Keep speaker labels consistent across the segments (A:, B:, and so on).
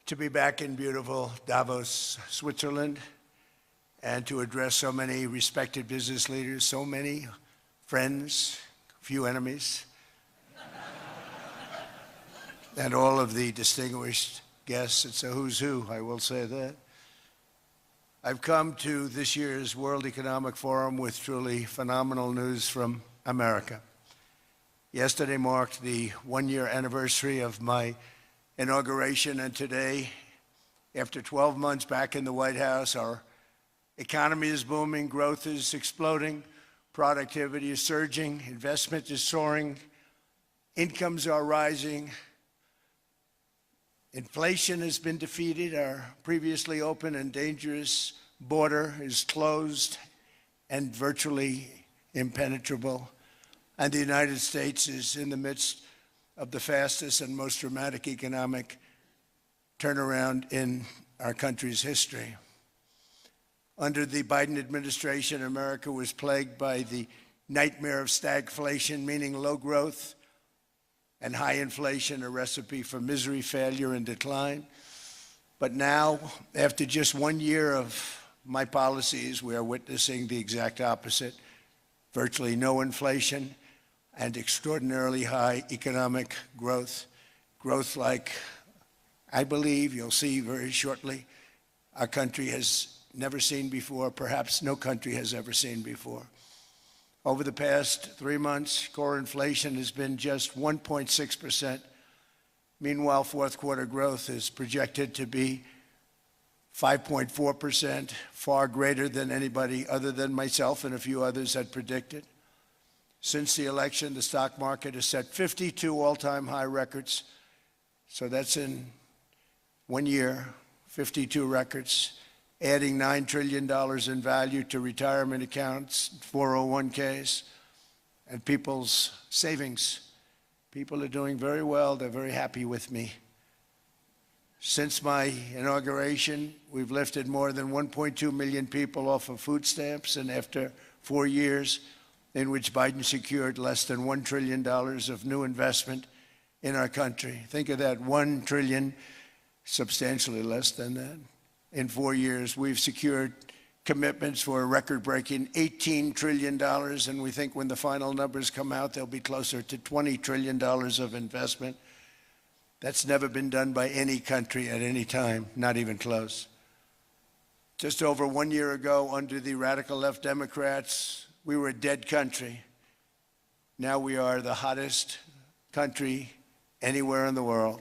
A: to be back in beautiful Davos, Switzerland, and to address so many respected business leaders, so many friends, few enemies, and all of the distinguished guests. It's a who's who, I will say that. I've come to this year's World Economic Forum with truly phenomenal news from America. Yesterday marked the one-year anniversary of my inauguration, and today, after 12 months back in the White House, our economy is booming, growth is exploding, productivity is surging, investment is soaring, incomes are rising, inflation has been defeated, our previously open and dangerous border is closed and virtually impenetrable, and the United States is in the midst of the fastest and most dramatic economic turnaround in our country's history. Under the Biden administration, America was plagued by the nightmare of stagflation, meaning low growth and high inflation, a recipe for misery, failure, and decline. But now, after just 1 year of my policies, we are witnessing the exact opposite: virtually no inflation and extraordinarily high economic growth. Growth like, I believe, you'll see very shortly, our country has never seen before, perhaps no country has ever seen before. Over the past 3 months, core inflation has been just 1.6%. Meanwhile, fourth quarter growth is projected to be 5.4%, far greater than anybody other than myself and a few others had predicted. Since the election, the stock market has set 52 all-time high records. So that's in 1 year, 52 records, adding $9 trillion in value to retirement accounts, 401ks, and people's savings. People are doing very well. They're very happy with me. Since my inauguration, we've lifted more than 1.2 million people off of food stamps, and after 4 years, in which Biden secured less than $1 trillion of new investment in our country. Think of that, 1 trillion, substantially less than that. In 4 years, we've secured commitments for a record-breaking $18 trillion, and we think when the final numbers come out, they'll be closer to $20 trillion of investment. That's never been done by any country at any time, not even close. Just over 1 year ago, under the radical left Democrats, we were a dead country. Now we are the hottest country anywhere in the world.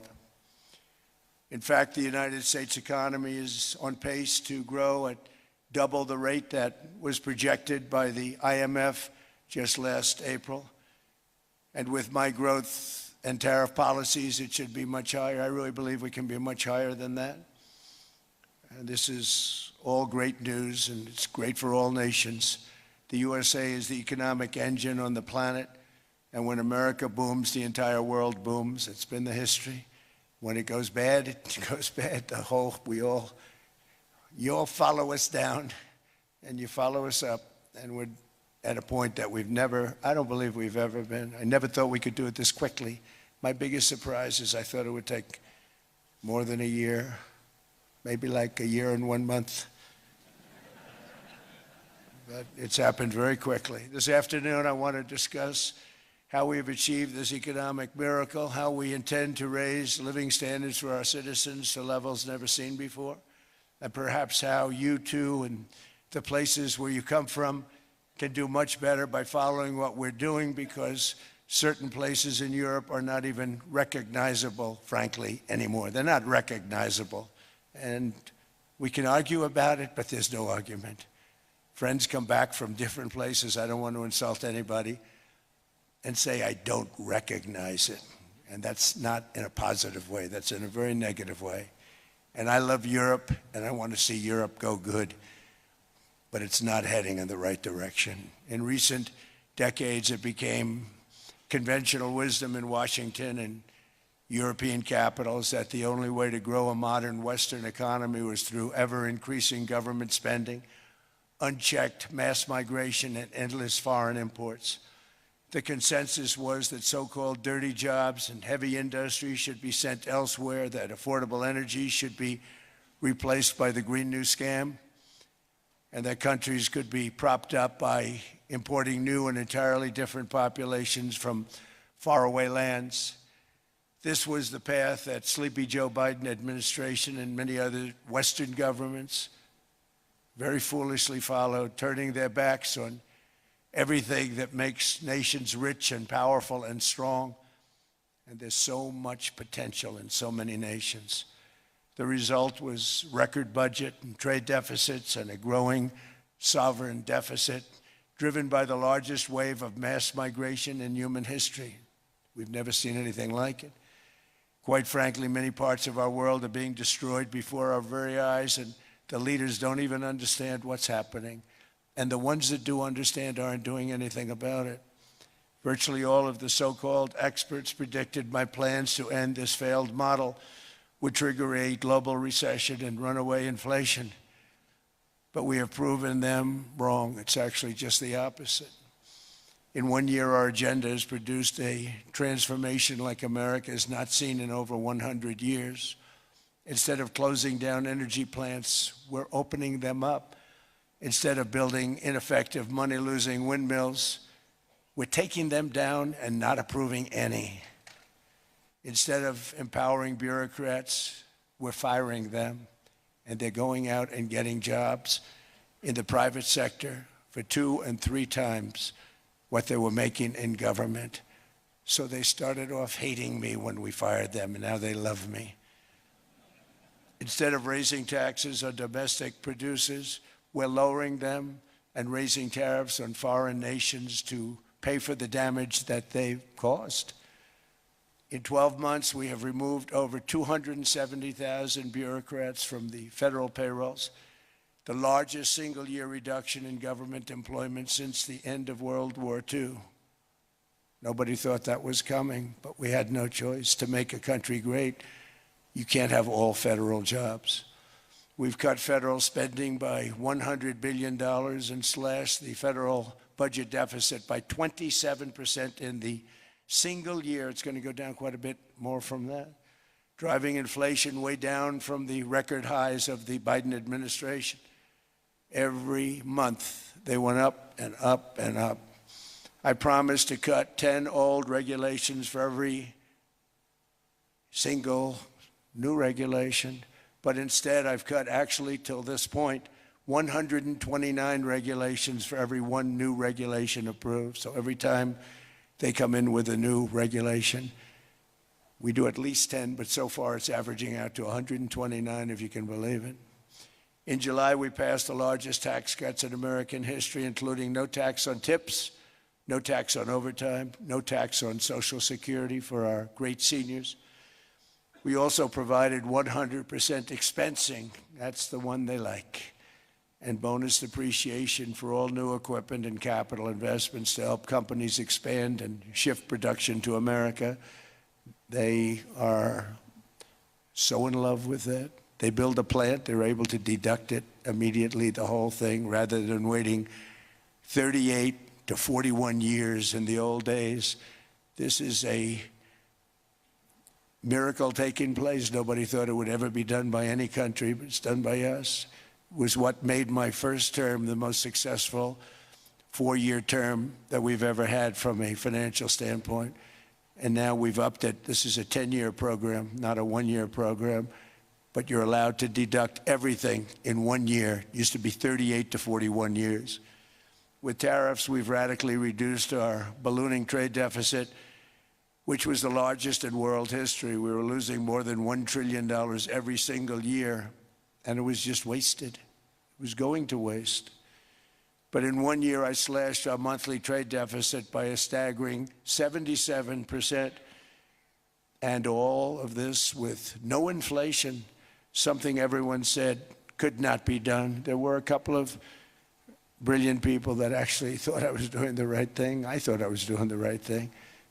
A: In fact, the United States economy is on pace to grow at double the rate that was projected by the IMF just last April. And with my growth and tariff policies, it should be much higher. I really believe we can be much higher than that. And this is all great news, and it's great for all nations. The USA is the economic engine on the planet, and when America booms, the entire world booms. It's been the history. When it goes bad, it goes bad. You all follow us down, and you follow us up, and we're at a point that I don't believe we've ever been. I never thought we could do it this quickly. My biggest surprise is I thought it would take more than a year, maybe like a year and 1 month. But it's happened very quickly. This afternoon, I want to discuss how we've achieved this economic miracle, how we intend to raise living standards for our citizens to levels never seen before, and perhaps how you too and the places where you come from can do much better by following what we're doing, because certain places in Europe are not even recognizable, frankly, anymore. They're not recognizable. And we can argue about it, but there's no argument. Friends come back from different places. I don't want to insult anybody and say I don't recognize it. And that's not in a positive way. That's in a very negative way. And I love Europe, and I want to see Europe go good, but it's not heading in the right direction. In recent decades, it became conventional wisdom in Washington and European capitals that the only way to grow a modern Western economy was through ever-increasing government spending, unchecked mass migration, and endless foreign imports. The consensus was that so-called dirty jobs and heavy industry should be sent elsewhere, that affordable energy should be replaced by the Green New Scam, and that countries could be propped up by importing new and entirely different populations from faraway lands. This was the path that sleepy Joe Biden administration and many other Western governments very foolishly followed, turning their backs on everything that makes nations rich and powerful and strong. And there's so much potential in so many nations. The result was record budget and trade deficits and a growing sovereign deficit driven by the largest wave of mass migration in human history. We've never seen anything like it. Quite frankly, many parts of our world are being destroyed before our very eyes, and the leaders don't even understand what's happening. And the ones that do understand aren't doing anything about it. Virtually all of the so-called experts predicted my plans to end this failed model would trigger a global recession and runaway inflation. But we have proven them wrong. It's actually just the opposite. In 1 year, our agenda has produced a transformation like America has not seen in over 100 years. Instead of closing down energy plants, we're opening them up. Instead of building ineffective, money-losing windmills, we're taking them down and not approving any. Instead of empowering bureaucrats, we're firing them, and they're going out and getting jobs in the private sector for 2 and 3 times what they were making in government. So they started off hating me when we fired them, and now they love me. Instead of raising taxes on domestic producers, we're lowering them and raising tariffs on foreign nations to pay for the damage that they've caused. In 12 months, we have removed over 270,000 bureaucrats from the federal payrolls, the largest single-year reduction in government employment since the end of World War II. Nobody thought that was coming, but we had no choice. To make a country great, you can't have all federal jobs. We've cut federal spending by $100 billion and slashed the federal budget deficit by 27% in the single year. It's going to go down quite a bit more from that, driving inflation way down from the record highs of the Biden administration. Every month, they went up and up and up. I promised to cut 10 old regulations for every single new regulation, but instead I've cut, actually till this point, 129 regulations for every 1 new regulation approved. So every time they come in with a new regulation, we do at least 10, but so far it's averaging out to 129, if you can believe it. In July, we passed the largest tax cuts in American history, including no tax on tips, no tax on overtime, no tax on Social Security for our great seniors. We also provided 100% expensing, that's the one they like, and bonus depreciation for all new equipment and capital investments to help companies expand and shift production to America. They are so in love with that. They build a plant, they're able to deduct it immediately, the whole thing, rather than waiting 38 to 41 years in the old days. This is a miracle taking place. Nobody thought it would ever be done by any country, but it's done by us. It was what made my first term the most successful 4-year term that we've ever had from a financial standpoint. And now we've upped it. This is a 10-year program, not a 1-year program. But you're allowed to deduct everything in 1 year. It used to be 38 to 41 years. With tariffs, we've radically reduced our ballooning trade deficit, which was the largest in world history. We were losing more than $1 trillion every single year, and it was just wasted. It was going to waste. But in 1 year, I slashed our monthly trade deficit by a staggering 77%, and all of this with no inflation, something everyone said could not be done. There were a couple of brilliant people that actually thought I was doing the right thing. I thought I was doing the right thing.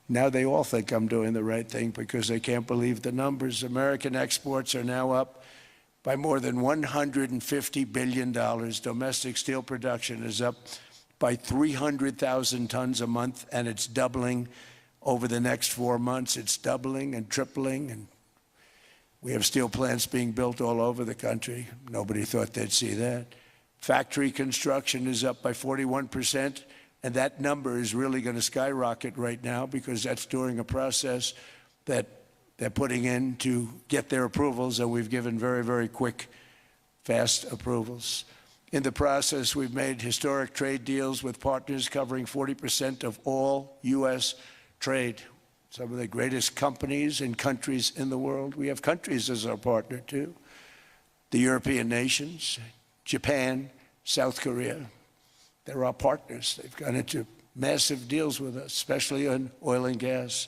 A: Now they all think I'm doing the right thing because they can't believe the numbers. American exports are now up by more than $150 billion. Domestic steel production is up by 300,000 tons a month, and it's doubling over the next 4 months. It's doubling and tripling, and we have steel plants being built all over the country. Nobody thought they'd see that. Factory construction is up by 41%, and that number is really going to skyrocket right now because that's during a process that they're putting in to get their approvals, and we've given very, very quick, fast approvals. In the process, we've made historic trade deals with partners covering 40% of all U.S. trade. Some of the greatest companies and countries in the world. We have countries as our partner, too. The European nations, Japan, South Korea. They're our partners. They've gone into massive deals with us, especially on oil and gas.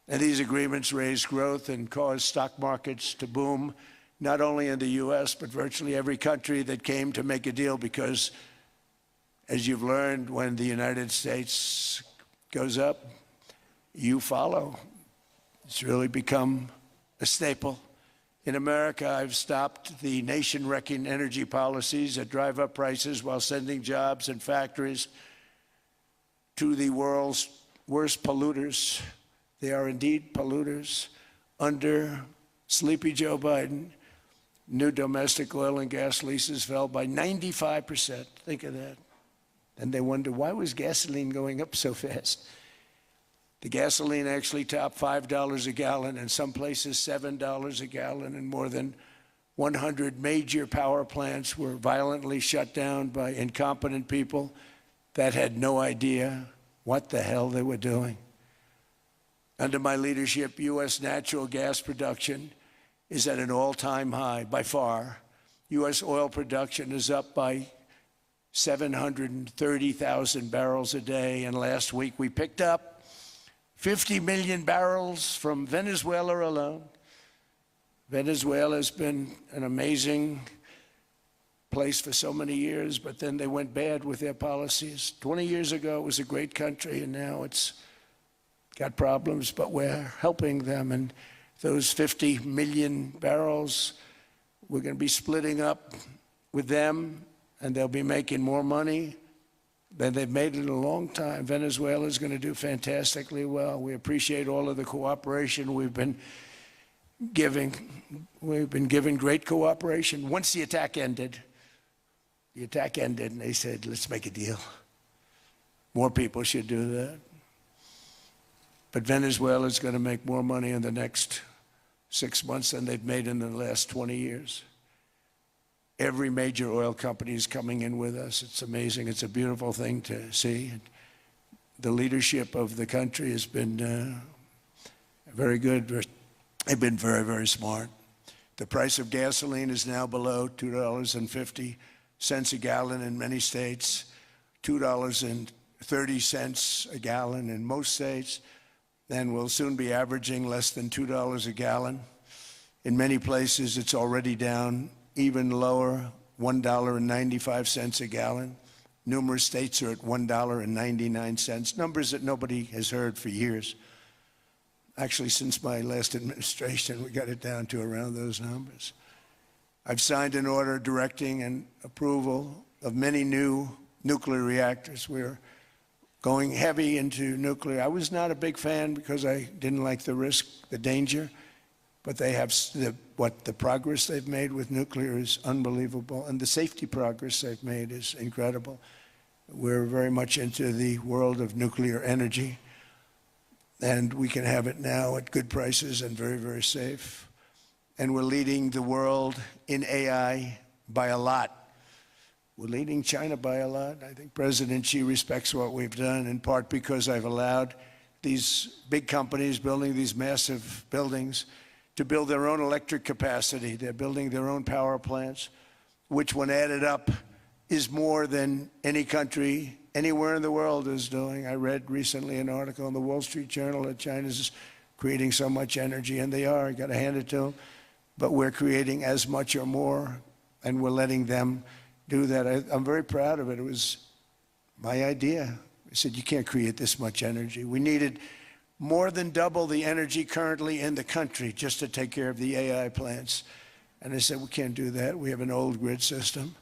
A: And these agreements raise growth and cause stock markets to boom, not only in the U.S., but virtually every country that came to make a deal, because, as you've learned, when the United States goes up, you follow. It's really become a staple. In America, I've stopped the nation-wrecking energy policies that drive up prices while sending jobs and factories to the world's worst polluters. They are indeed polluters. Under sleepy Joe Biden, new domestic oil and gas leases fell by 95%. Think of that. And they wonder, why was gasoline going up so fast? The gasoline actually topped $5 a gallon, and some places $7 a gallon, and more than 100 major power plants were violently shut down by incompetent people that had no idea what the hell they were doing. Under my leadership, U.S. natural gas production is at an all-time high, by far. U.S. oil production is up by 730,000 barrels a day, and last week we picked up 50 million barrels from Venezuela alone. Venezuela has been an amazing place for so many years, but then they went bad with their policies. 20 years ago, it was a great country, and now it's got problems, but we're helping them. And those 50 million barrels, we're going to be splitting up with them, and they'll be making more money than they've made in a long time. Venezuela is going to do fantastically well. We appreciate all of the cooperation we've been giving. We've been given great cooperation. Once the attack ended, and they said, let's make a deal. More people should do that. But Venezuela is going to make more money in the next 6 months than they've made in the last 20 years. Every major oil company is coming in with us. It's amazing. It's a beautiful thing to see. The leadership of the country has been very good. They've been very, very smart. The price of gasoline is now below $2.50 a gallon in many states, $2.30 a gallon in most states. Then we'll soon be averaging less than $2 a gallon. In many places, it's already down even lower, $1.95 a gallon. Numerous states are at $1.99, numbers that nobody has heard for years. Actually, since my last administration, we got it down to around those numbers. I've signed an order directing and approval of many new nuclear reactors. We're going heavy into nuclear. I was not a big fan because I didn't like the risk, the danger. But they have the progress they've made with nuclear is unbelievable, and the safety progress they've made is incredible. We're very much into the world of nuclear energy, and we can have it now at good prices and very, very safe. And we're leading the world in AI by a lot. We're leading China by a lot. I think President Xi respects what we've done, in part because I've allowed these big companies building these massive buildings to build their own electric capacity. They're building their own power plants, which when added up is more than any country anywhere in the world is doing. I read recently an article in the Wall Street Journal that China's creating so much energy, and they are, you gotta hand it to them. But we're creating as much or more, and we're letting them do that. I'm very proud of it. It was my idea. I said, you can't create this much energy. We needed more than double the energy currently in the country just to take care of the AI plants. And I said, we can't do that. We have an old grid system.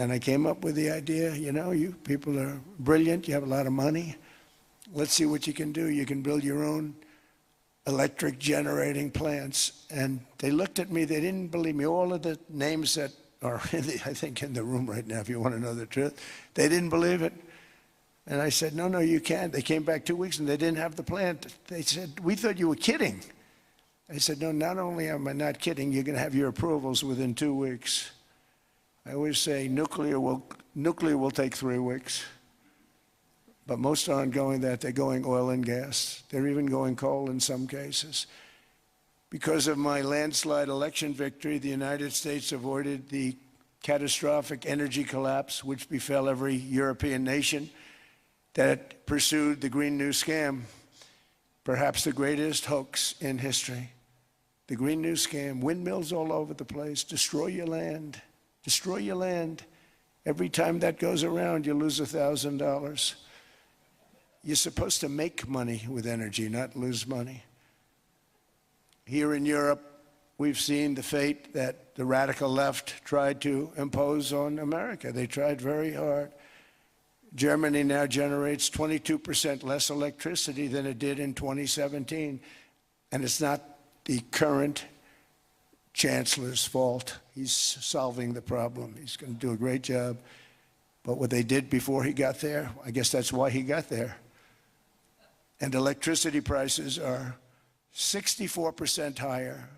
A: And I came up with the idea, you know, you people are brilliant, you have a lot of money. Let's see what you can do. You can build your own electric generating plants. And they looked at me, they didn't believe me. All of the names that are, I think, in the room right now, if you want to know the truth, they didn't believe it. And I said, no, you can't. They came back 2 weeks and they didn't have the plant. They said, we thought you were kidding. I said, no, not only am I not kidding, you're going to have your approvals within 2 weeks. I always say nuclear will take 3 weeks. But most aren't going that. They're going oil and gas. They're even going coal in some cases. Because of my landslide election victory, the United States avoided the catastrophic energy collapse which befell every European nation that pursued the Green New Scam, perhaps the greatest hoax in history. The Green New Scam, windmills all over the place, destroy your land, destroy your land. Every time that goes around, you lose $1,000. You're supposed to make money with energy, not lose money. Here in Europe, we've seen the fate that the radical left tried to impose on America. They tried very hard. Germany now generates 22% less electricity than it did in 2017. And it's not the current chancellor's fault. He's solving the problem. He's going to do a great job. But what they did before he got there, I guess that's why he got there. And electricity prices are 64% higher.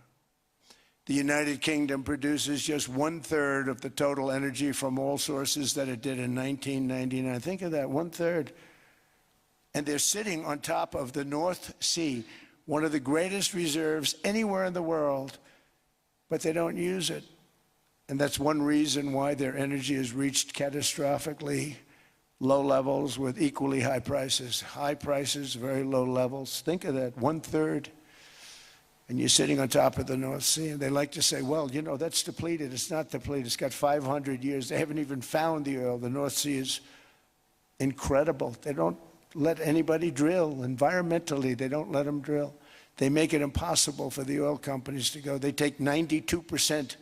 A: The United Kingdom produces just 1/3 of the total energy from all sources that it did in 1999. Think of that, 1/3. And they're sitting on top of the North Sea, one of the greatest reserves anywhere in the world, but they don't use it. And that's one reason why their energy has reached catastrophically low levels with equally high prices. High prices, very low levels. Think of that, 1/3. And you're sitting on top of the North Sea. And they like to say, well, you know, that's depleted. It's not depleted. It's got 500 years. They haven't even found the oil. The North Sea is incredible. They don't let anybody drill. Environmentally, they don't let them drill. They make it impossible for the oil companies to go. They take 92%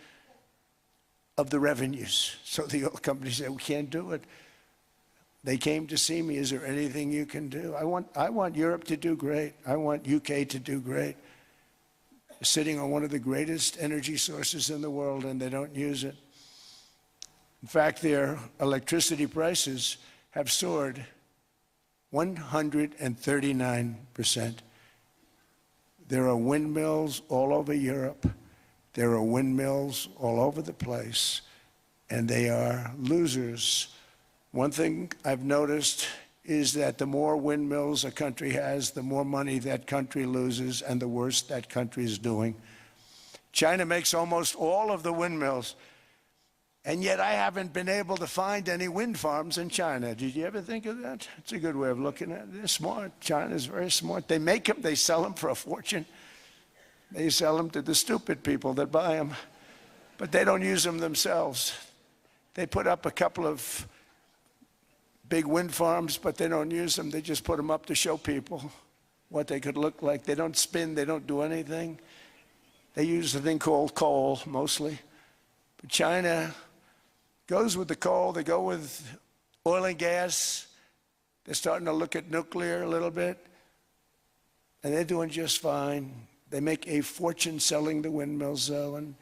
A: of the revenues. So the oil companies say, we can't do it. They came to see me. Is there anything you can do? I want Europe to do great. I want UK to do great. Sitting on one of the greatest energy sources in the world, and they don't use it. In fact, their electricity prices have soared 139%. There are windmills all over Europe. There are windmills all over the place, and they are losers. One thing I've noticed is that the more windmills a country has, the more money that country loses and the worse that country is doing. China makes almost all of the windmills, and yet I haven't been able to find any wind farms in China. Did you ever think of that? It's a good way of looking at it. They're smart. China's very smart. They make them, they sell them for a fortune. They sell them to the stupid people that buy them, but they don't use them themselves. They put up a couple of big wind farms, but they don't use them. They just put them up to show people what they could look like. They don't spin, they don't do anything. They use a thing called coal, mostly. But China goes with the coal, they go with oil and gas. They're starting to look at nuclear a little bit, and they're doing just fine. They make a fortune selling the windmills, though, and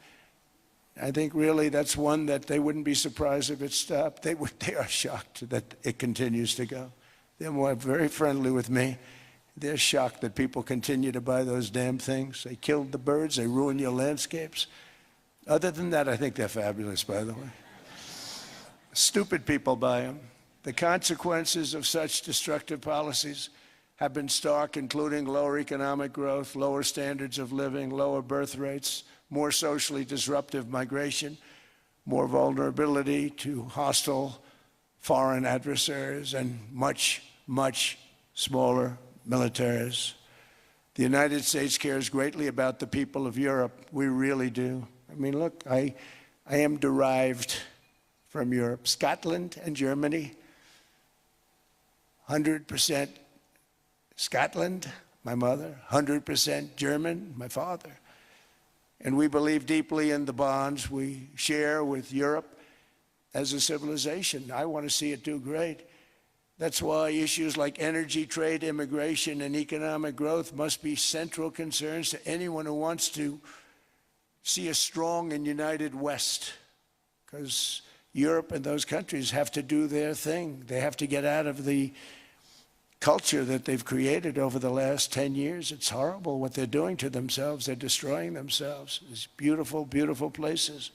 A: I think really that's one that they wouldn't be surprised if it stopped. They are shocked that it continues to go. They're very friendly with me. They're shocked that people continue to buy those damn things. They killed the birds, they ruin your landscapes. Other than that, I think they're fabulous, by the way. Stupid people buy them. The consequences of such destructive policies have been stark, including lower economic growth, lower standards of living, lower birth rates, more socially disruptive migration, more vulnerability to hostile foreign adversaries, and much, much smaller militaries. The United States cares greatly about the people of Europe. We really do. I mean, look, I am derived from Europe. Scotland and Germany, 100% Scotland, my mother, 100% German, my father. And we believe deeply in the bonds we share with Europe. as a civilization. I want to see it do great. That's why issues like energy, trade, immigration, and economic growth must be central concerns to anyone who wants to see a strong and united West, because Europe and those countries have to do their thing. They have to get out of the culture that they've created over the last 10 years. It's horrible what they're doing to themselves. They're destroying themselves. These beautiful, beautiful places.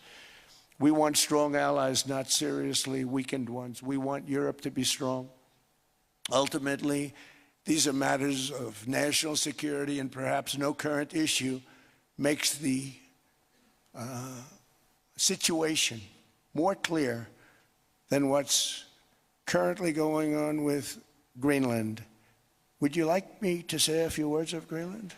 A: We want strong allies, not seriously weakened ones. We want Europe to be strong. Ultimately, these are matters of national security, and perhaps no current issue makes the situation more clear than what's currently going on with Greenland. Would you like me to say a few words of Greenland?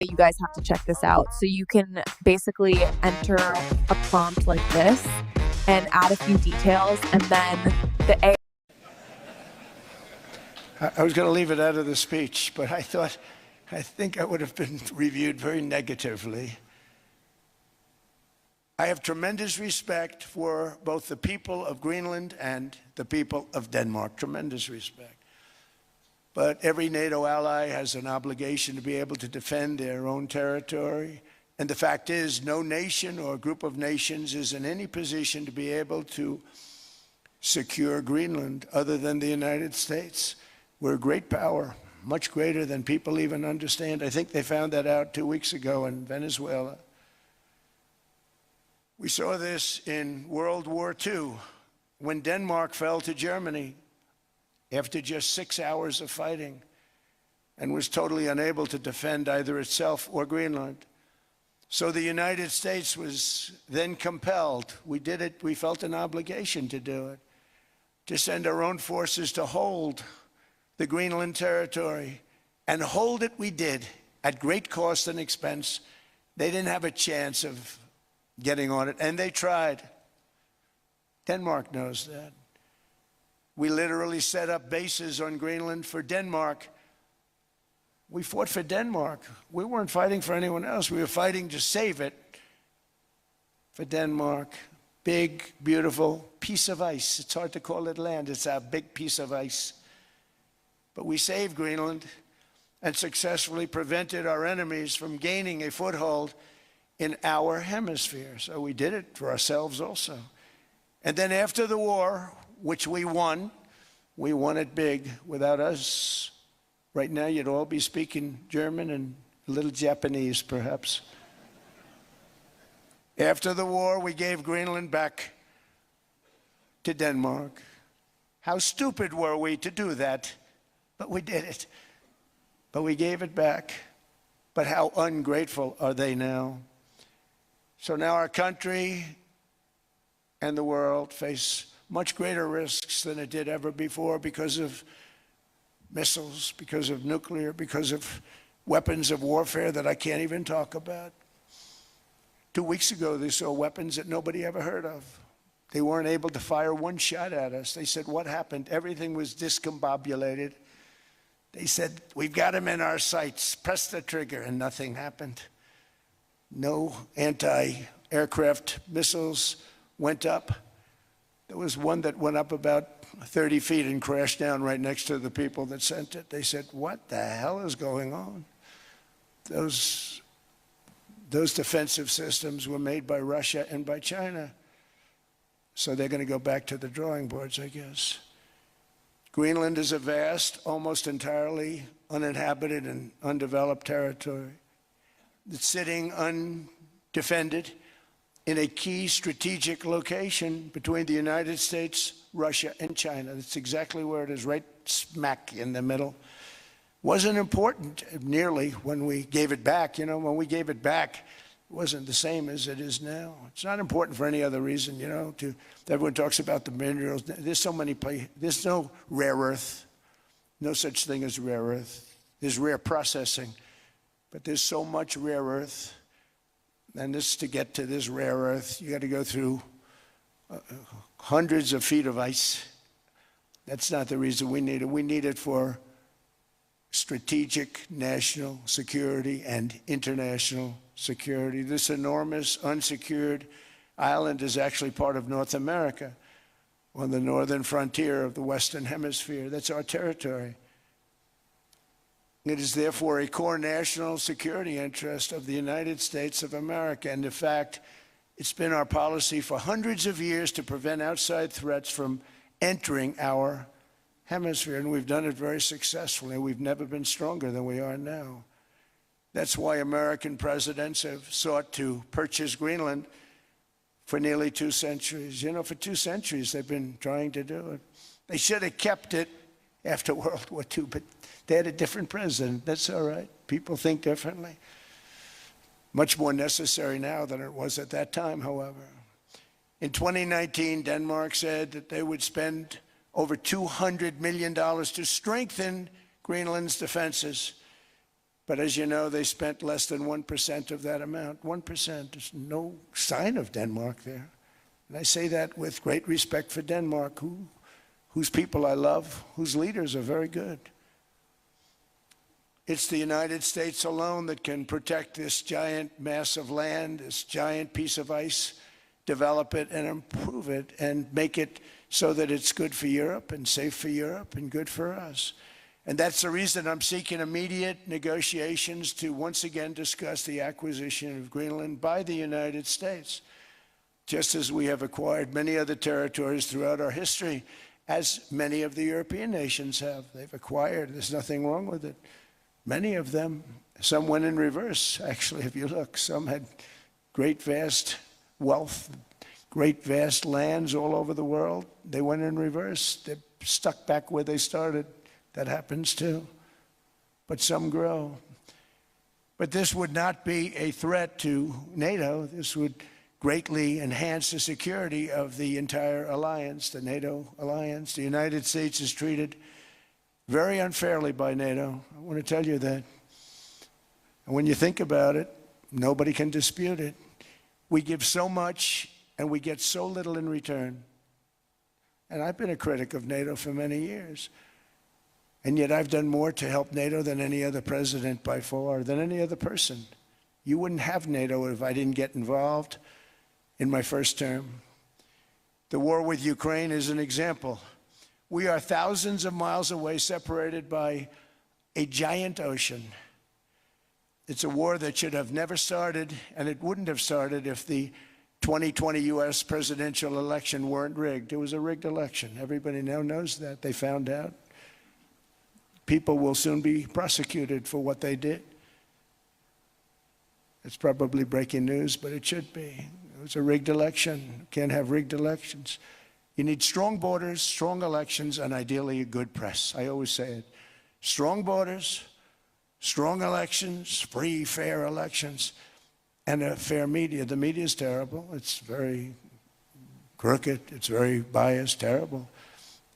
B: You guys have to check this out. So you can basically enter a prompt like this and add a few details, and then the AI.
A: I was going to leave it out of the speech, but I think I would have been reviewed very negatively. I have tremendous respect for both the people of Greenland and the people of Denmark, tremendous respect. But every NATO ally has an obligation to be able to defend their own territory. And the fact is, no nation or group of nations is in any position to be able to secure Greenland other than the United States. We're a great power, much greater than people even understand. I think they found that out 2 weeks ago in Venezuela. We saw this in World War II, when Denmark fell to Germany after just 6 hours of fighting and was totally unable to defend either itself or Greenland. So the United States was then compelled, we did it, we felt an obligation to do it, to send our own forces to hold the Greenland territory, and hold it we did at great cost and expense. They didn't have a chance of getting on it, and they tried. Denmark knows that. We literally set up bases on Greenland for Denmark. We fought for Denmark. We weren't fighting for anyone else. We were fighting to save it for Denmark. Big, beautiful piece of ice. It's hard to call it land. It's a big piece of ice. But we saved Greenland and successfully prevented our enemies from gaining a foothold in our hemisphere. So we did it for ourselves also. And then after the war, which we won it big. Without us, right now you'd all be speaking German and a little Japanese, perhaps. After the war, we gave Greenland back to Denmark. How stupid were we to do that? But we did it. But we gave it back. But how ungrateful are they now? So now our country and the world face much greater risks than it did ever before because of missiles, because of nuclear, because of weapons of warfare that I can't even talk about. 2 weeks ago, they saw weapons that nobody ever heard of. They weren't able to fire one shot at us. They said, what happened? Everything was discombobulated. They said, we've got them in our sights. Press the trigger, and nothing happened. No anti-aircraft missiles went up. There was one that went up about 30 feet and crashed down right next to the people that sent it. They said, what the hell is going on? Those defensive systems were made by Russia and by China. So they're going to go back to the drawing boards, I guess. Greenland is a vast, almost entirely uninhabited and undeveloped territory. It's sitting undefended in a key strategic location between the United States, Russia, and China. That's exactly where it is, right smack in the middle. Wasn't important nearly when we gave it back. You know, when we gave it back, it wasn't the same as it is now. It's not important for any other reason, you know. Everyone talks about the minerals. There's so many places. There's no rare earth. No such thing as rare earth. There's rare processing. But there's so much rare earth. And this, to get to this rare earth, you got to go through hundreds of feet of ice. That's not the reason we need it. We need it for strategic national security and international security. This enormous unsecured island is actually part of North America. on the northern frontier of the Western Hemisphere. That's our territory. It is therefore a core national security interest of the United States of America. And in fact, it's been our policy for hundreds of years to prevent outside threats from entering our hemisphere. And we've done it very successfully. We've never been stronger than we are now. That's why American presidents have sought to purchase Greenland for nearly 2 centuries. You know, for 2 centuries they've been trying to do it. They should have kept it after World War II, but they had a different president. That's all right. People think differently. Much more necessary now than it was at that time, however. In 2019, Denmark said that they would spend over $200 million to strengthen Greenland's defenses. But as you know, they spent less than 1% of that amount. 1%. There's no sign of Denmark there. And I say that with great respect for Denmark, whose people I love, whose leaders are very good. It's the United States alone that can protect this giant mass of land, this giant piece of ice, develop it and improve it and make it so that it's good for Europe and safe for Europe and good for us. And that's the reason I'm seeking immediate negotiations to once again discuss the acquisition of Greenland by the United States, just as we have acquired many other territories throughout our history, as many of the European nations have. They've acquired. There's nothing wrong with it. Many of them, some went in reverse, actually, if you look. Some had great, vast wealth, great, vast lands all over the world. They went in reverse. They're stuck back where they started. That happens too. But some grow. But this would not be a threat to NATO. This would greatly enhance the security of the entire alliance, the NATO alliance. The United States is treated very unfairly by NATO. I want to tell you that. And when you think about it, nobody can dispute it. We give so much and we get so little in return. And I've been a critic of NATO for many years. And yet I've done more to help NATO than any other president by far, than any other person. You wouldn't have NATO if I didn't get involved in my first term. The war with Ukraine is an example. We are thousands of miles away, separated by a giant ocean. It's a war that should have never started, and it wouldn't have started if the 2020 U.S. presidential election weren't rigged. It was a rigged election. Everybody now knows that. They found out. People will soon be prosecuted for what they did. It's probably breaking news, but it should be. It was a rigged election. You can't have rigged elections. You need strong borders, strong elections, and ideally a good press. I always say it. Strong borders, strong elections, free, fair elections, and a fair media. The media is terrible. It's very crooked. It's very biased, terrible.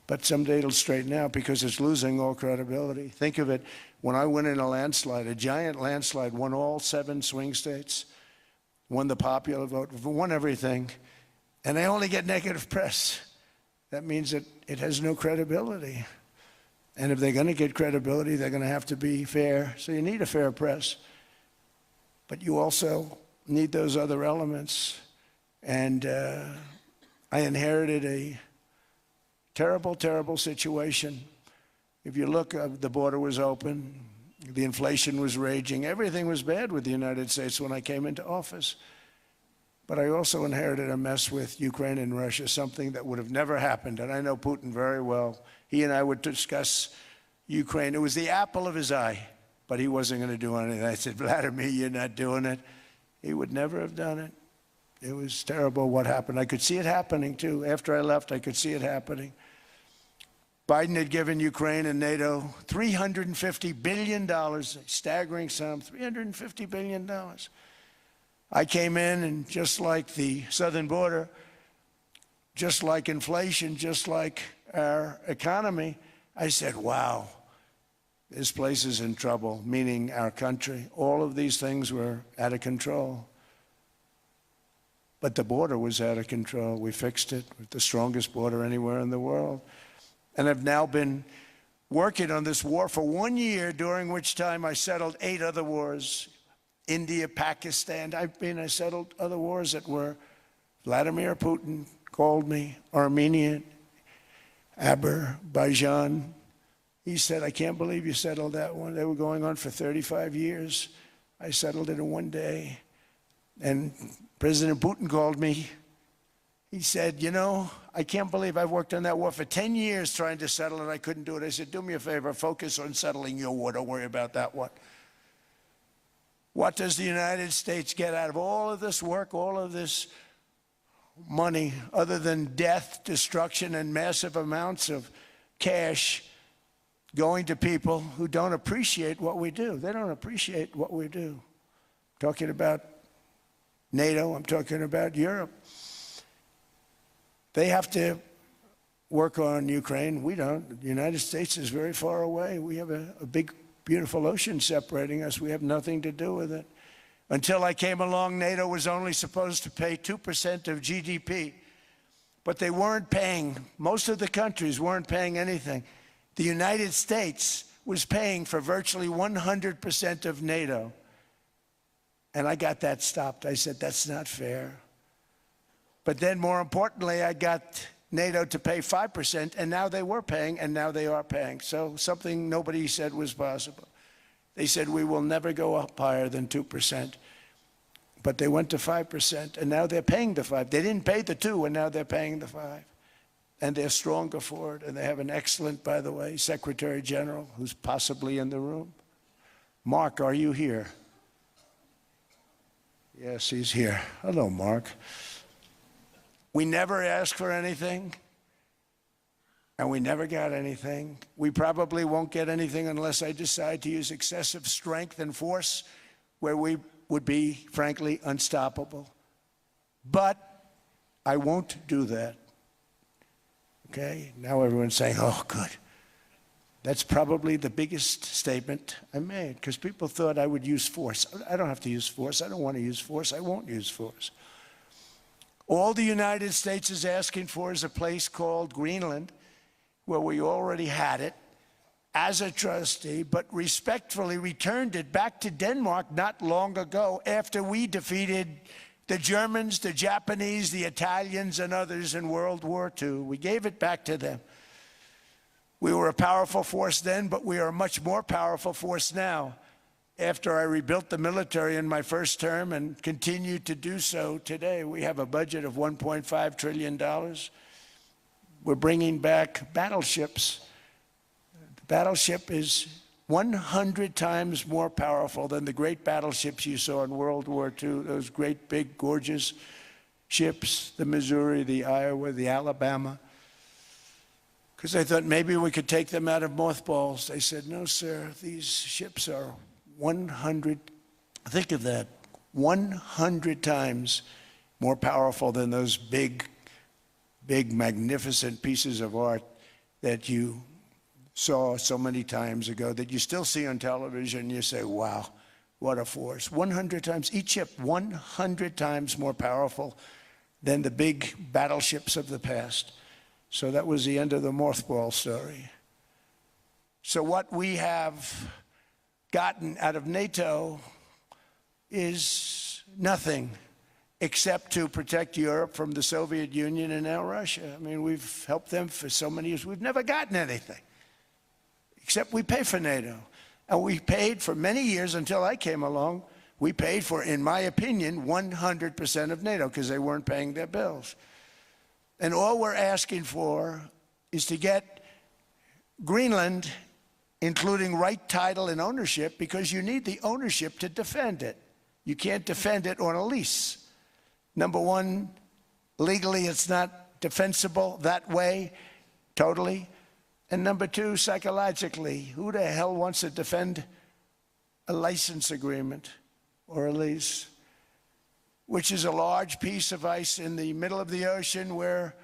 A: But someday it'll straighten out because it's losing all credibility. Think of it, when I went in a landslide, a giant landslide, won all 7 swing states, won the popular vote, won everything, and they only get negative press. That means that it has no credibility. And if they're going to get credibility, they're going to have to be fair. So you need a fair press. But you also need those other elements. And I inherited a terrible, terrible situation. If you look, the border was open, the inflation was raging, everything was bad with the United States when I came into office. But I also inherited a mess with Ukraine and Russia, something that would have never happened. And I know Putin very well. He and I would discuss Ukraine. It was the apple of his eye, but he wasn't going to do anything. I said, Vladimir, you're not doing it. He would never have done it. It was terrible what happened. I could see it happening too. After I left, I could see it happening. Biden had given Ukraine and NATO $350 billion, a staggering sum, $350 billion. I came in, and just like the southern border, just like inflation, just like our economy, I said, wow, this place is in trouble, meaning our country. All of these things were out of control. But the border was out of control. We fixed it with the strongest border anywhere in the world. And I've now been working on this war for 1 year, during which time I settled 8 other wars. India, Pakistan, I settled other wars that were, Vladimir Putin called me, Armenia, Azerbaijan. He said, I can't believe you settled that one. They were going on for 35 years. I settled it in one day. And President Putin called me. He said, you know, I can't believe I've worked on that war for 10 years trying to settle it. I couldn't do it. I said, do me a favor, focus on settling your war. Don't worry about that one. What does the United States get out of all of this work, all of this money, other than death, destruction, and massive amounts of cash going to people who don't appreciate what we do? They don't appreciate what we do. I'm talking about NATO, I'm talking about Europe. They have to work on Ukraine. We don't. The United States is very far away. We have a big, beautiful ocean separating us. We have nothing to do with it. Until I came along, NATO was only supposed to pay 2% of GDP. But they weren't paying, most of the countries weren't paying anything. The United States was paying for virtually 100% of NATO. And I got that stopped. I said, that's not fair. But then more importantly, I got NATO to pay 5%, and now they were paying, and now they are paying. So something nobody said was possible. They said, we will never go up higher than 2%. But they went to 5%, and now they're paying the 5. They didn't pay the 2, and now they're paying the 5. And they're stronger for it, and they have an excellent, by the way, Secretary General, who's possibly in the room. Mark, are you here? Yes, he's here. Hello, Mark. We never asked for anything, and we never got anything. We probably won't get anything unless I decide to use excessive strength and force, where we would be, frankly, unstoppable. But I won't do that. Okay? Now everyone's saying, oh, good. That's probably the biggest statement I made, because people thought I would use force. I don't have to use force. I don't want to use force. I won't use force. All the United States is asking for is a place called Greenland, where we already had it as a trustee, but respectfully returned it back to Denmark not long ago after we defeated the Germans, the Japanese, the Italians, and others in World War II. We gave it back to them. We were a powerful force then, but we are a much more powerful force now, after I rebuilt the military in my first term and continue to do so today. We have a budget of $1.5 trillion. We're bringing back battleships. The battleship is 100 times more powerful than the great battleships you saw in World War II, those great, big, gorgeous ships, the Missouri, the Iowa, the Alabama. Because I thought maybe we could take them out of mothballs. They said, no, sir, these ships are 100, think of that, 100 times more powerful than those big, magnificent pieces of art that you saw so many times ago, that you still see on television. You say, wow, what a force. 100 times, each ship 100 times more powerful than the big battleships of the past. So that was the end of the mothball story. So what we have gotten out of NATO is nothing except to protect Europe from the Soviet Union and now Russia. I mean, we've helped them for so many years. We've never gotten anything, except we pay for NATO. And we paid for many years until I came along. We paid for, in my opinion, 100% of NATO because they weren't paying their bills. And all we're asking for is to get Greenland, including right title and ownership, because you need the ownership to defend it. You can't defend it on a lease. Number one, legally it's not defensible that way, totally. And number two, psychologically, who the hell wants to defend a license agreement or a lease, which is a large piece of ice in the middle of the ocean where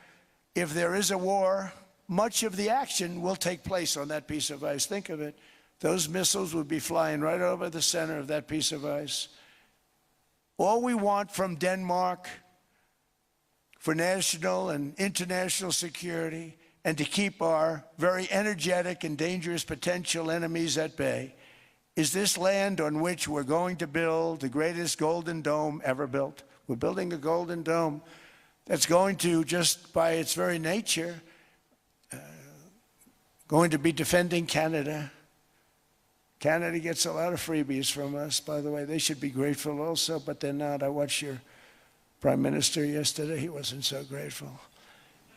A: if there is a war, much of the action will take place on that piece of ice. Think of it. Those missiles would be flying right over the center of that piece of ice. All we want from Denmark for national and international security and to keep our very energetic and dangerous potential enemies at bay is this land on which we're going to build the greatest golden dome ever built. We're building a golden dome that's going to, just by its very nature, going to be defending Canada. Canada gets a lot of freebies from us, by the way. They should be grateful also, but they're not. I watched your Prime Minister yesterday. He wasn't so grateful.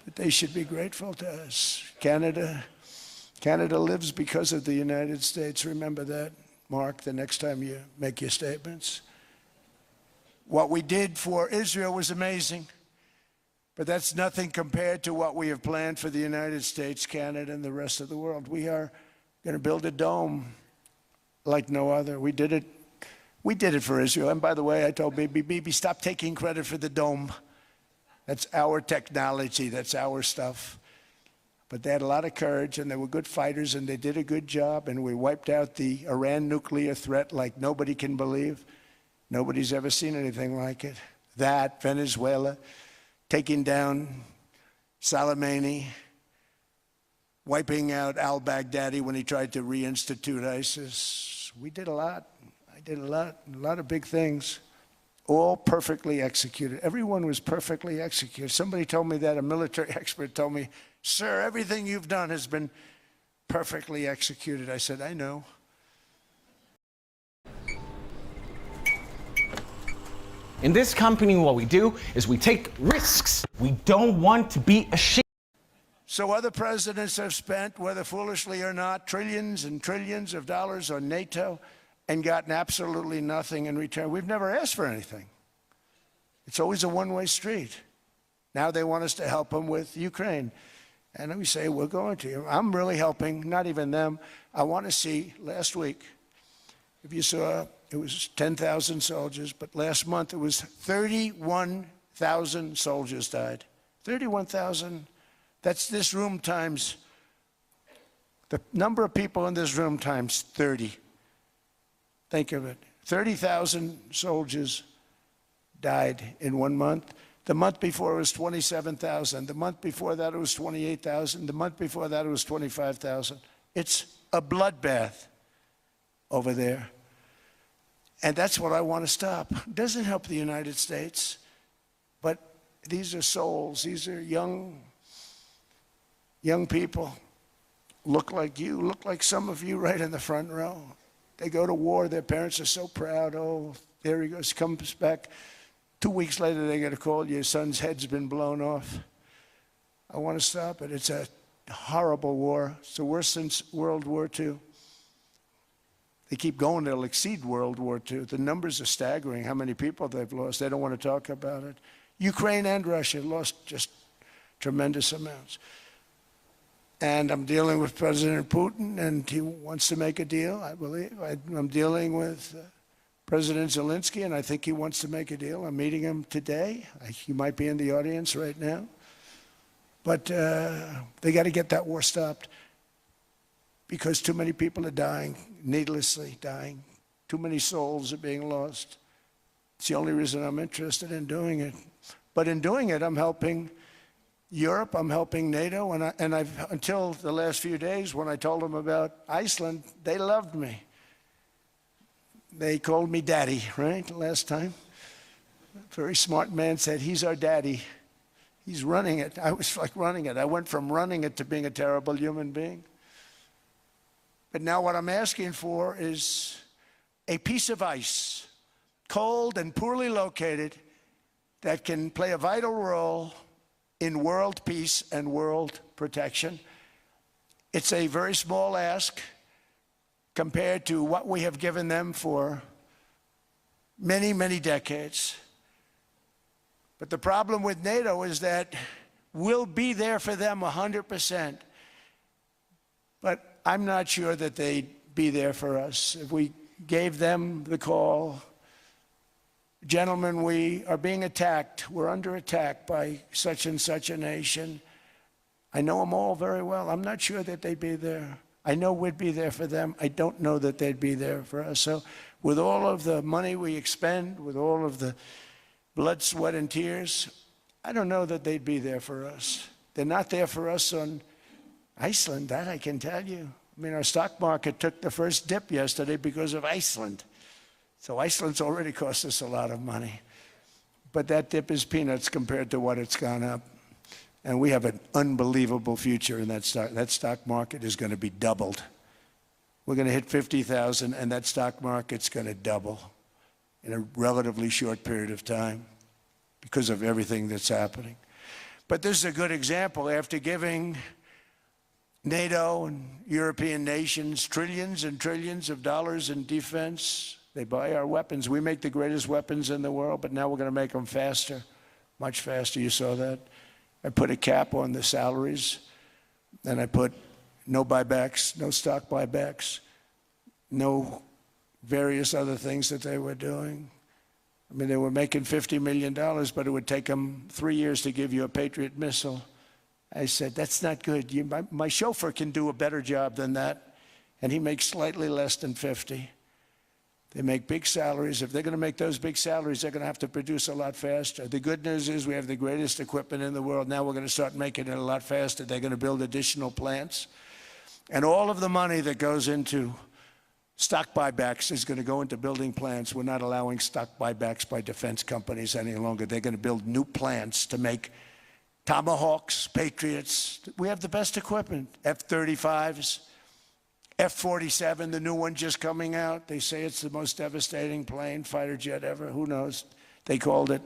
A: But they should be grateful to us. Canada lives because of the United States. Remember that, Mark, the next time you make your statements. What we did for Israel was amazing, but that's nothing compared to what we have planned for the United States, Canada, and the rest of the world. We are going to build a dome like no other. We did it for Israel. And by the way, I told Bibi, stop taking credit for the dome. That's our technology, that's our stuff. But they had a lot of courage, and they were good fighters, and they did a good job, and we wiped out the Iran nuclear threat like nobody can believe. Nobody's ever seen anything like it. That, Venezuela, taking down Soleimani, wiping out al-Baghdadi when he tried to reinstitute ISIS. We did a lot. I did a lot of big things, all perfectly executed. Everyone was perfectly executed. Somebody told me that, a military expert told me, sir, everything you've done has been perfectly executed. I said, I know.
C: In this company, what we do is we take risks. We don't want to be ashamed.
A: So other presidents have spent, whether foolishly or not, trillions and trillions of dollars on NATO and gotten absolutely nothing in return. We've never asked for anything. It's always a one-way street. Now they want us to help them with Ukraine. And we say, we're going to. I'm really helping, not even them. I want to see, last week, if you saw, it was 10,000 soldiers, but last month it was 31,000 soldiers died. 31,000. That's this room times, the number of people in this room times 30. Think of it. 30,000 soldiers died in 1 month. The month before it was 27,000. The month before that it was 28,000. The month before that it was 25,000. It's a bloodbath over there. And that's what I want to stop. It doesn't help the United States, but these are souls. These are young people, look like you, look like some of you right in the front row. They go to war, their parents are so proud. Oh, there he goes, comes back. 2 weeks later, they get a call, your son's head's been blown off. I want to stop it. It's a horrible war. It's the worst since World War II. They keep going, they'll exceed World War II. The numbers are staggering, how many people they've lost. They don't want to talk about it. Ukraine and Russia lost just tremendous amounts. And I'm dealing with President Putin, and he wants to make a deal, I believe. I'm dealing with President Zelensky, and I think he wants to make a deal. I'm meeting him today. He might be in the audience right now. But they got to get that war stopped because too many people are dying, needlessly dying. Too many souls are being lost. It's the only reason I'm interested in doing it. But in doing it, I'm helping Europe, I'm helping NATO, and I've until the last few days when I told them about Iceland, they loved me. They called me daddy, right, last time. A very smart man said, he's our daddy. He's running it. I was like running it. I went from running it to being a terrible human being. But now what I'm asking for is a piece of ice, cold and poorly located, that can play a vital role in world peace and world protection. It's a very small ask compared to what we have given them for many, many decades. But the problem with NATO is that we'll be there for them 100%. But I'm not sure that they'd be there for us. If we gave them the call, gentlemen, we are being attacked. We're under attack by such and such a nation. I know them all very well. I'm not sure that they'd be there. I know we'd be there for them. I don't know that they'd be there for us. So with all of the money we expend, with all of the blood, sweat, and tears, I don't know that they'd be there for us. They're not there for us on Iceland, that I can tell you. I mean, our stock market took the first dip yesterday because of Iceland. So Iceland's already cost us a lot of money. But that dip is peanuts compared to what it's gone up. And we have an unbelievable future in that stock. That stock market is going to be doubled. We're going to hit 50,000, and that stock market's going to double in a relatively short period of time because of everything that's happening. But this is a good example. After giving NATO and European nations trillions and trillions of dollars in defense, they buy our weapons. We make the greatest weapons in the world, but now we're going to make them faster, much faster. You saw that. I put a cap on the salaries, and I put no buybacks, no stock buybacks, no various other things that they were doing. I mean, they were making $50 million, but it would take them 3 years to give you a Patriot missile. I said, that's not good. My chauffeur can do a better job than that, and he makes slightly less than 50. They make big salaries. If they're going to make those big salaries, they're going to have to produce a lot faster. The good news is we have the greatest equipment in the world. Now we're going to start making it a lot faster. They're going to build additional plants. And all of the money that goes into stock buybacks is going to go into building plants. We're not allowing stock buybacks by defense companies any longer. They're going to build new plants to make Tomahawks, Patriots. We have the best equipment, F-35s. F-47, the new one just coming out. They say it's the most devastating plane, fighter jet ever. Who knows? They called it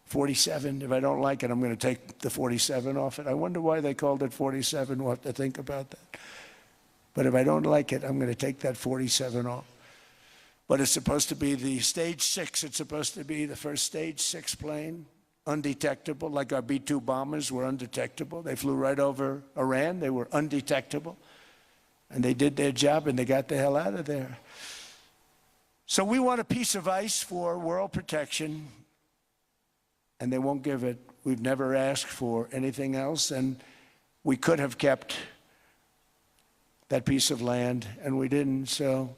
A: 47. If I don't like it, I'm going to take the 47 off it. I wonder why they called it 47. We'll have to think about that. But if I don't like it, I'm going to take that 47 off. But it's supposed to be the stage 6. It's supposed to be the first stage 6 plane, undetectable, like our B-2 bombers were undetectable. They flew right over Iran. They were undetectable. And they did their job, and they got the hell out of there. So we want a piece of ice for world protection, and they won't give it. We've never asked for anything else, and we could have kept that piece of land, and we didn't. So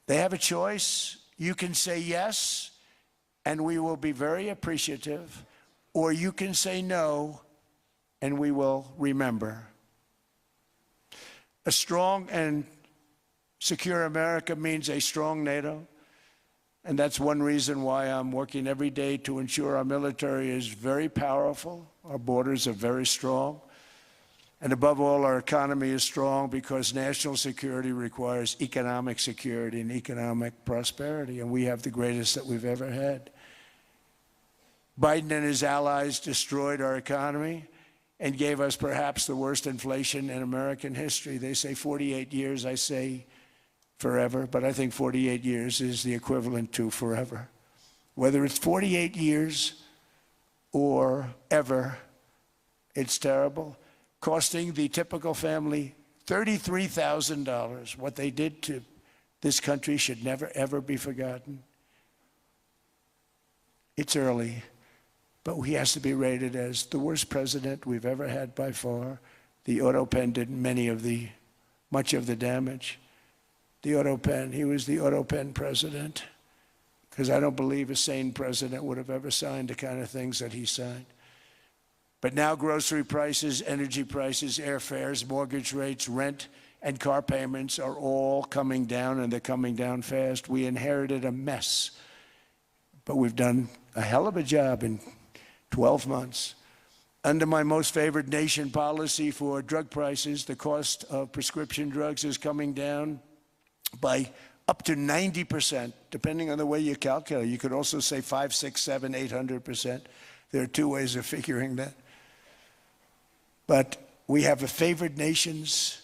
A: they have a choice. You can say yes, and we will be very appreciative, or you can say no, and we will remember. A strong and secure America means a strong NATO, and that's one reason why I'm working every day to ensure our military is very powerful, our borders are very strong, and above all, our economy is strong because national security requires economic security and economic prosperity, and we have the greatest that we've ever had. Biden and his allies destroyed our economy and gave us perhaps the worst inflation in American history. They say 48 years, I say forever, but I think 48 years is the equivalent to forever. Whether it's 48 years or ever, it's terrible, costing the typical family $33,000. What they did to this country should never, ever be forgotten. It's early, but he has to be rated as the worst president we've ever had by far. The auto pen did much of the damage. The auto pen, he was the auto pen president, because I don't believe a sane president would have ever signed the kind of things that he signed. But now grocery prices, energy prices, airfares, mortgage rates, rent, and car payments are all coming down, and they're coming down fast. We inherited a mess, but we've done a hell of a job in 12 months. Under my most favored nation policy for drug prices, the cost of prescription drugs is coming down by up to 90%, depending on the way you calculate. You could also say 5, 6, 7, 800%. There are two ways of figuring that. But we have a favored nations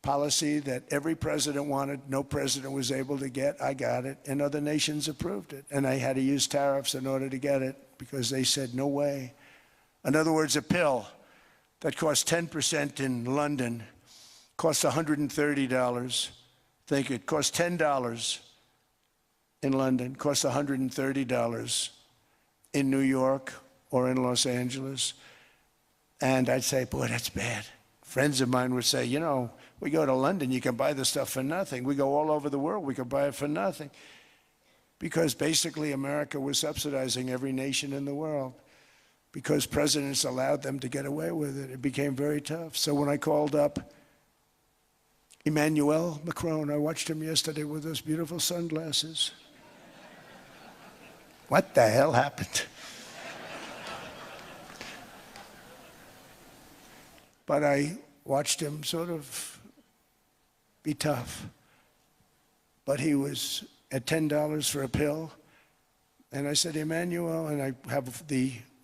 A: policy that every president wanted, no president was able to get. I got it, and other nations approved it. And I had to use tariffs in order to get it because they said, no way. In other words, a pill that costs 10% in London costs $130. Think it costs $10 in London, costs $130 in New York or in Los Angeles. And I'd say, boy, that's bad. Friends of mine would say, you know, we go to London, you can buy the stuff for nothing. We go all over the world, we can buy it for nothing. Because basically America was subsidizing every nation in the world because presidents allowed them to get away with it. It became very tough. So when I called up Emmanuel Macron, I watched him yesterday with those beautiful sunglasses. What the hell happened? But I watched him sort of be tough. But he was at $10 for a pill. And I said, Emmanuel, and I have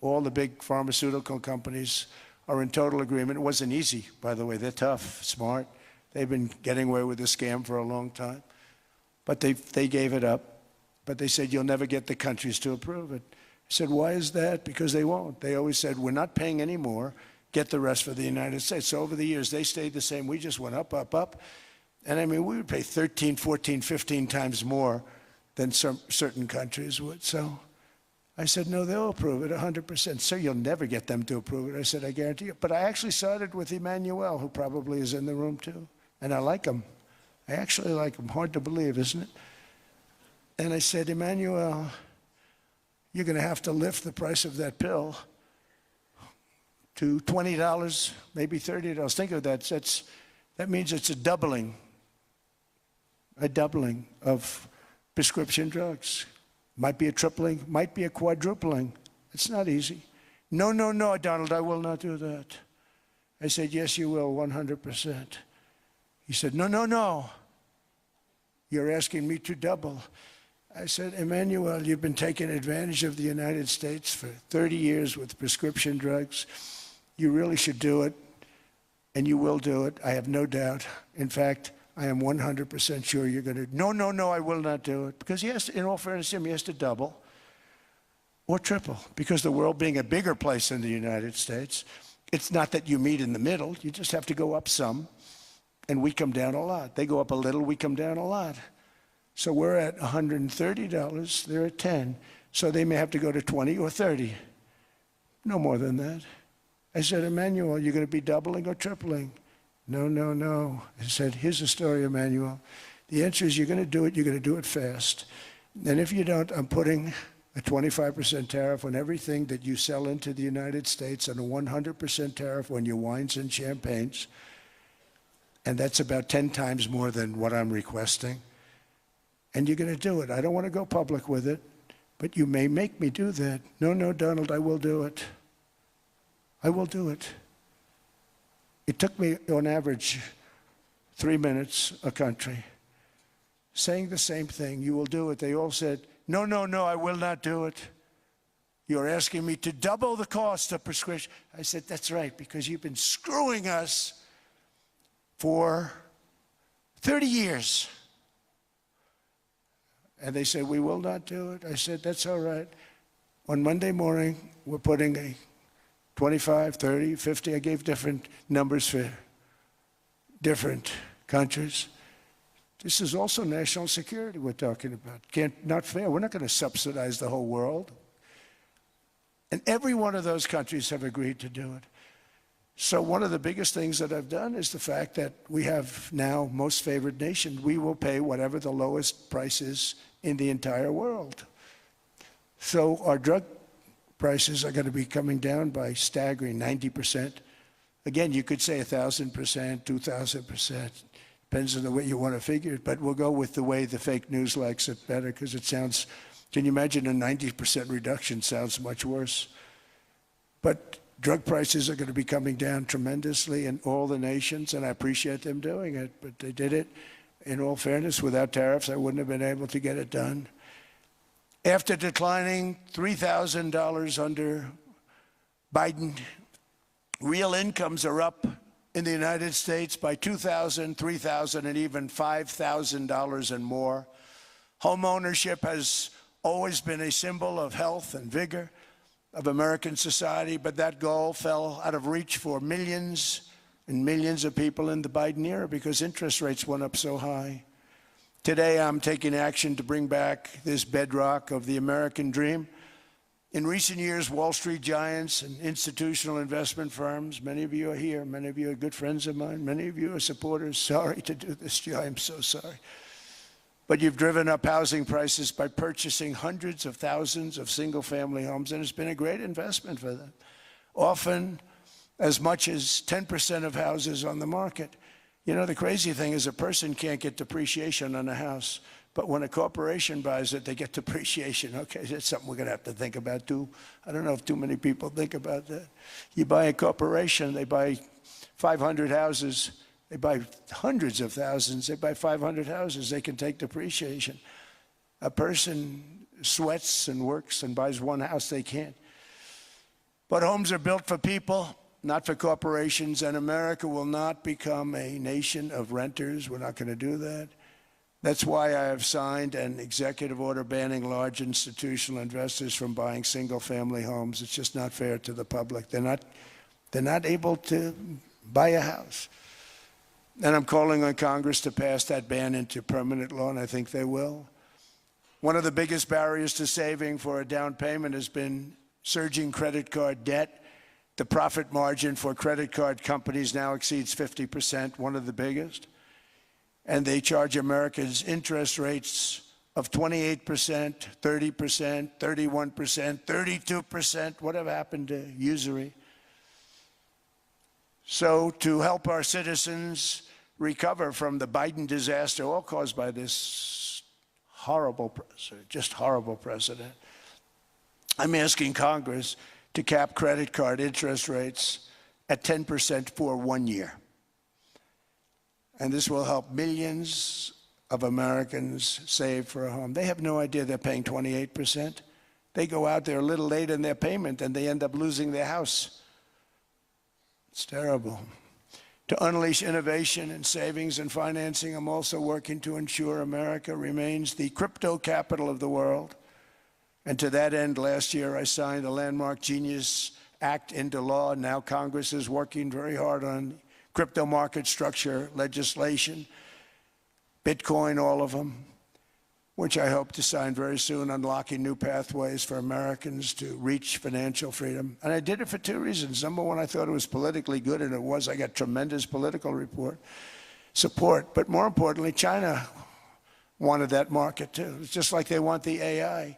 A: all the big pharmaceutical companies are in total agreement. It wasn't easy, by the way. They're tough, smart. They've been getting away with the scam for a long time. But they gave it up. But they said, you'll never get the countries to approve it. I said, why is that? Because they won't. They always said, we're not paying any more. Get the rest for the United States. So over the years, they stayed the same. We just went up, up, up. And I mean, we would pay 13, 14, 15 times more than certain countries would. So I said, no, they'll approve it 100%. Sir, you'll never get them to approve it. I said, I guarantee you. But I actually started with Emmanuel, who probably is in the room too. And I like him. I actually like him. Hard to believe, isn't it? And I said, Emmanuel, you're going to have to lift the price of that pill to $20, maybe $30. Think of that. That means it's a doubling of prescription drugs. Might be a tripling, might be a quadrupling. It's not easy. No, no, no, Donald, I will not do that. I said, yes, you will, 100%. He said, no, no, no. You're asking me to double. I said, Emmanuel, you've been taking advantage of the United States for 30 years with prescription drugs. You really should do it, and you will do it. I have no doubt. In fact, I am 100% sure you're going to. No, no, no, I will not do it. Because he has to, in all fairness to him, he has to double or triple. Because the world being a bigger place than the United States, it's not that you meet in the middle. You just have to go up some, and we come down a lot. They go up a little, we come down a lot. So we're at $130, they're at 10. So they may have to go to 20 or 30. No more than that. I said, Emmanuel, you're going to be doubling or tripling? No, no, no. I said, here's the story, Emmanuel. The answer is you're going to do it, you're going to do it fast. And if you don't, I'm putting a 25% tariff on everything that you sell into the United States and a 100% tariff on your wines and champagnes. And that's about 10 times more than what I'm requesting. And you're going to do it. I don't want to go public with it, but you may make me do that. No, no, Donald, I will do it. I will do it. It took me, on average, 3 minutes a country, saying the same thing. You will do it. They all said, no, no, no, I will not do it. You're asking me to double the cost of prescription. I said, that's right, because you've been screwing us for 30 years. And they said, we will not do it. I said, that's all right. On Monday morning, we're putting a 25, 30, 50. I gave different numbers for different countries. This is also national security we're talking about. Not fair. We're not going to subsidize the whole world. And every one of those countries have agreed to do it. So one of the biggest things that I've done is the fact that we have now most favored nation. We will pay whatever the lowest price is in the entire world. So our drug prices are going to be coming down by staggering 90%. Again, you could say 1,000%, 2,000%. Depends on the way you want to figure it. But we'll go with the way the fake news likes it better because it sounds, can you imagine a 90% reduction sounds much worse. But drug prices are going to be coming down tremendously in all the nations, and I appreciate them doing it. But they did it, in all fairness, without tariffs, I wouldn't have been able to get it done. After declining $3,000 under Biden, real incomes are up in the United States by $2,000, $3,000, and even $5,000 and more. Home ownership has always been a symbol of health and vigor of American society, but that goal fell out of reach for millions and millions of people in the Biden era because interest rates went up so high. Today, I'm taking action to bring back this bedrock of the American dream. In recent years, Wall Street giants and institutional investment firms, many of you are here, many of you are good friends of mine, many of you are supporters. Sorry to do this to you, I'm so sorry. But you've driven up housing prices by purchasing hundreds of thousands of single-family homes, and it's been a great investment for them. Often as much as 10% of houses on the market. You know, the crazy thing is a person can't get depreciation on a house, but when a corporation buys it, they get depreciation. Okay, that's something we're going to have to think about too. I don't know if too many people think about that. You buy a corporation, they buy 500 houses. They buy hundreds of thousands. They buy 500 houses. They can take depreciation. A person sweats and works and buys one house, they can't. But homes are built for people, not for corporations, and America will not become a nation of renters. We're not going to do that. That's why I have signed an executive order banning large institutional investors from buying single-family homes. It's just not fair to the public. They're not able to buy a house. And I'm calling on Congress to pass that ban into permanent law, and I think they will. One of the biggest barriers to saving for a down payment has been surging credit card debt. The profit margin for credit card companies now exceeds 50%, one of the biggest. And they charge Americans interest rates of 28%, 30%, 31%, 32%. Whatever happened to usury? So to help our citizens recover from the Biden disaster, all caused by this horrible precedent, I'm asking Congress to cap credit card interest rates at 10% for 1 year. And this will help millions of Americans save for a home. They have no idea they're paying 28%. They go out there a little late in their payment and they end up losing their house. It's terrible. To unleash innovation and savings and financing, I'm also working to ensure America remains the crypto capital of the world. And to that end, last year I signed the landmark Genius Act into law. Now Congress is working very hard on crypto market structure legislation, Bitcoin, all of them, which I hope to sign very soon, unlocking new pathways for Americans to reach financial freedom. And I did it for two reasons. Number one, I thought it was politically good, and it was. I got tremendous political support. But more importantly, China wanted that market too. It's just like they want the AI.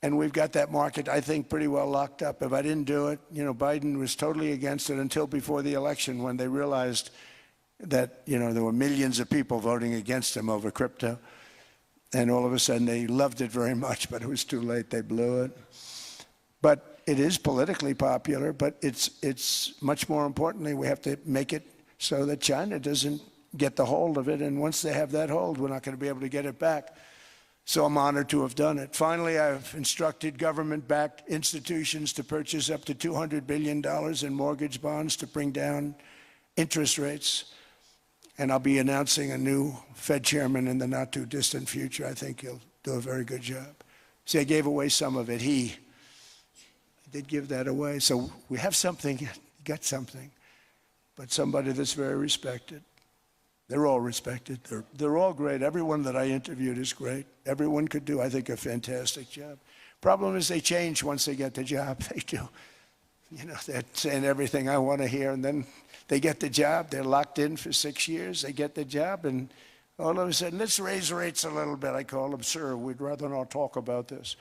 A: And we've got that market, I think, pretty well locked up. If I didn't do it, Biden was totally against it until before the election, when they realized that, there were millions of people voting against him over crypto. And all of a sudden, they loved it very much, but it was too late. They blew it. But it is politically popular, but it's much more importantly, we have to make it so that China doesn't get the hold of it. And once they have that hold, we're not going to be able to get it back. So I'm honored to have done it. Finally, I've instructed government-backed institutions to purchase up to $200 billion in mortgage bonds to bring down interest rates. And I'll be announcing a new Fed chairman in the not-too-distant future. I think he'll do a very good job. See, I gave away some of it. I did give that away. So we have something, got something, but somebody that's very respected. They're all respected. They're all great. Everyone that I interviewed is great. Everyone could do, I think, a fantastic job. Problem is they change once they get the job. They do. They're saying everything I want to hear, and then they get the job. They're locked in for 6 years. They get the job, and all of a sudden, let's raise rates a little bit. I call them, sir, we'd rather not talk about this.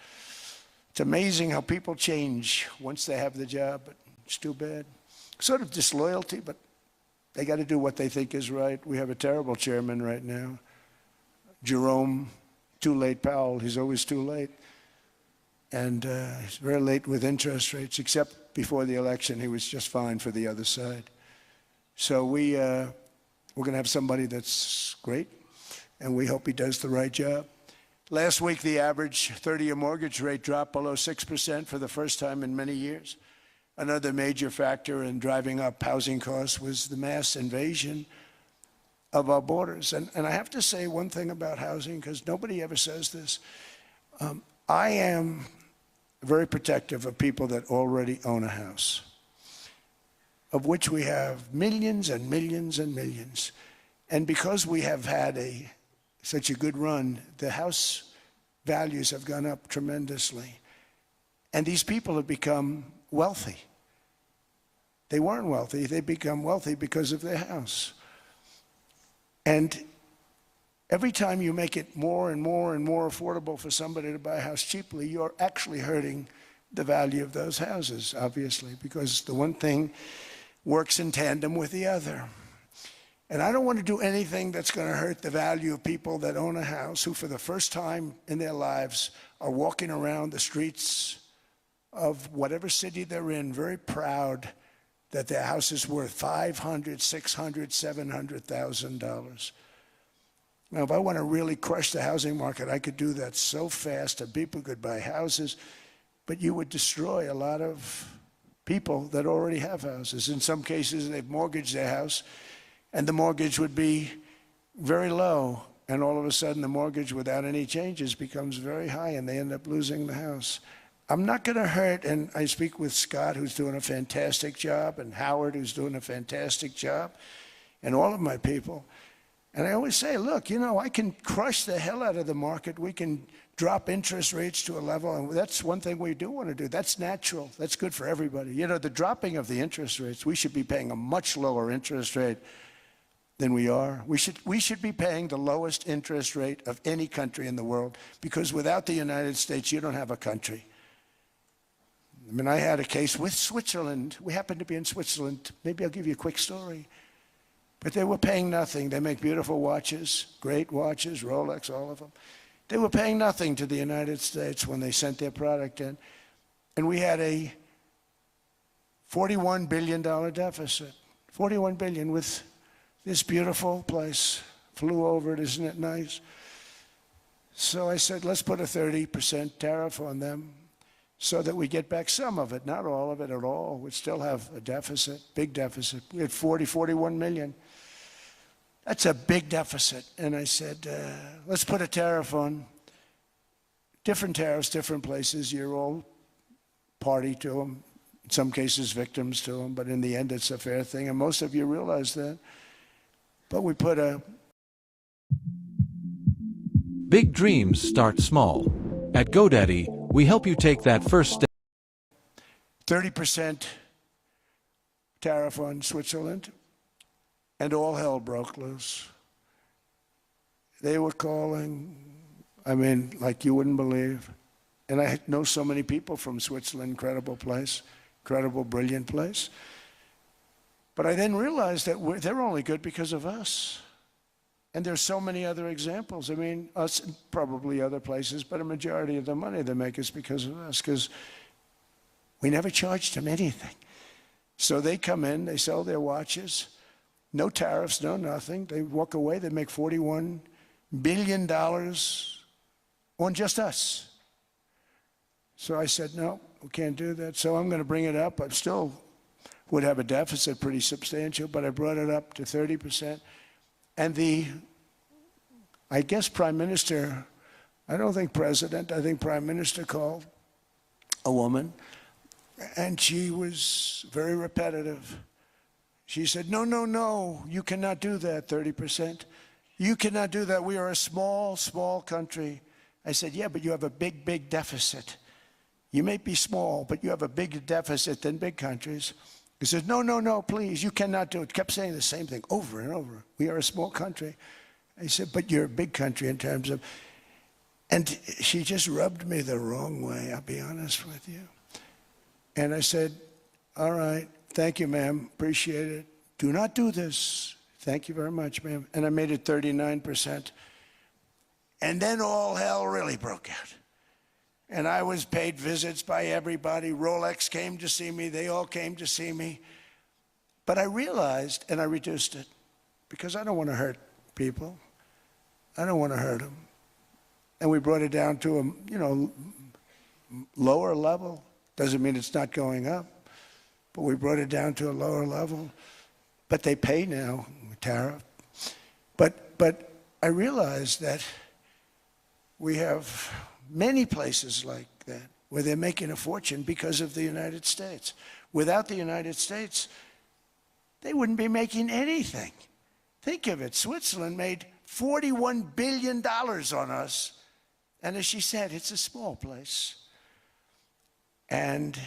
A: It's amazing how people change once they have the job, but it's too bad. Sort of disloyalty, but they got to do what they think is right. We have a terrible chairman right now, Jerome, too late Powell. He's always too late. And he's very late with interest rates, except before the election, he was just fine for the other side. So we're going to have somebody that's great, and we hope he does the right job. Last week, the average 30-year mortgage rate dropped below 6% for the first time in many years. Another major factor in driving up housing costs was the mass invasion of our borders. And I have to say one thing about housing, because nobody ever says this. I am very protective of people that already own a house, of which we have millions and millions and millions. And because we have had such a good run, the house values have gone up tremendously. And these people have become wealthy. They weren't wealthy. They become wealthy because of their house. And every time you make it more and more and more affordable for somebody to buy a house cheaply, you're actually hurting the value of those houses, obviously, because the one thing works in tandem with the other. And I don't want to do anything that's going to hurt the value of people that own a house, who for the first time in their lives are walking around the streets of whatever city they're in, very proud that their house is worth $500,000, $600,000, $700,000. Now, if I want to really crush the housing market, I could do that so fast and people could buy houses, but you would destroy a lot of people that already have houses. In some cases, they've mortgaged their house, and the mortgage would be very low, and all of a sudden the mortgage without any changes becomes very high, and they end up losing the house. I'm not going to hurt, and I speak with Scott, who's doing a fantastic job, and Howard, who's doing a fantastic job, and all of my people. And I always say, look, you know, I can crush the hell out of the market. We can drop interest rates to a level, and that's one thing we do want to do. That's natural. That's good for everybody. You know, the dropping of the interest rates, we should be paying a much lower interest rate than we are. We should be paying the lowest interest rate of any country in the world, because without the United States, you don't have a country. I mean, I had a case with Switzerland. We happened to be in Switzerland. Maybe I'll give you a quick story. But they were paying nothing. They make beautiful watches, great watches, Rolex, all of them. They were paying nothing to the United States when they sent their product in. And we had a $41 billion deficit. $41 billion with this beautiful place. Flew over it, isn't it nice? So I said, let's put a 30% tariff on them so that we get back some of it, not all of it at all. We'd still have a deficit, big deficit. We had 41 million. That's a big deficit. And I said, let's put a tariff on. Different tariffs, different places. You're all party to them. In some cases, victims to them. But in the end, it's a fair thing. And most of you realize that. But we put a...
D: Big dreams start small. At GoDaddy, we help you take that first step.
A: 30% tariff on Switzerland. And all hell broke loose. They were calling, I mean, like you wouldn't believe. And I know so many people from Switzerland, incredible place, incredible, brilliant place. But I then realized that they're only good because of us. And there's so many other examples. I mean, us and probably other places, but a majority of the money they make is because of us, because we never charged them anything. So they come in, they sell their watches, no tariffs, no nothing. They walk away, they make $41 billion on just us. So I said, no, we can't do that. So I'm going to bring it up. I still would have a deficit pretty substantial, but I brought it up to 30%. And I guess Prime Minister, I don't think President, I think Prime Minister called a woman, and she was very repetitive. She said, no, no, no, you cannot do that, 30%. You cannot do that. We are a small, small country. I said, yeah, but you have a big, big deficit. You may be small, but you have a bigger deficit than big countries. He said, no, no, no, please, you cannot do it. Kept saying the same thing over and over. We are a small country. I said, but you're a big country in terms of... And she just rubbed me the wrong way, I'll be honest with you. And I said, all right, thank you, ma'am, appreciate it. Do not do this. Thank you very much, ma'am. And I made it 39%. And then all hell really broke out. And I was paid visits by everybody. Rolex came to see me. They all came to see me. But I realized, and I reduced it, because I don't want to hurt people. I don't want to hurt them. And we brought it down to a, lower level. Doesn't mean it's not going up, but we brought it down to a lower level. But they pay now, tariff. But I realized that we have many places like that where they're making a fortune because of the United States. Without the United States, they wouldn't be making anything. Think of it. Switzerland made $41 billion on us. And as she said, it's a small place. And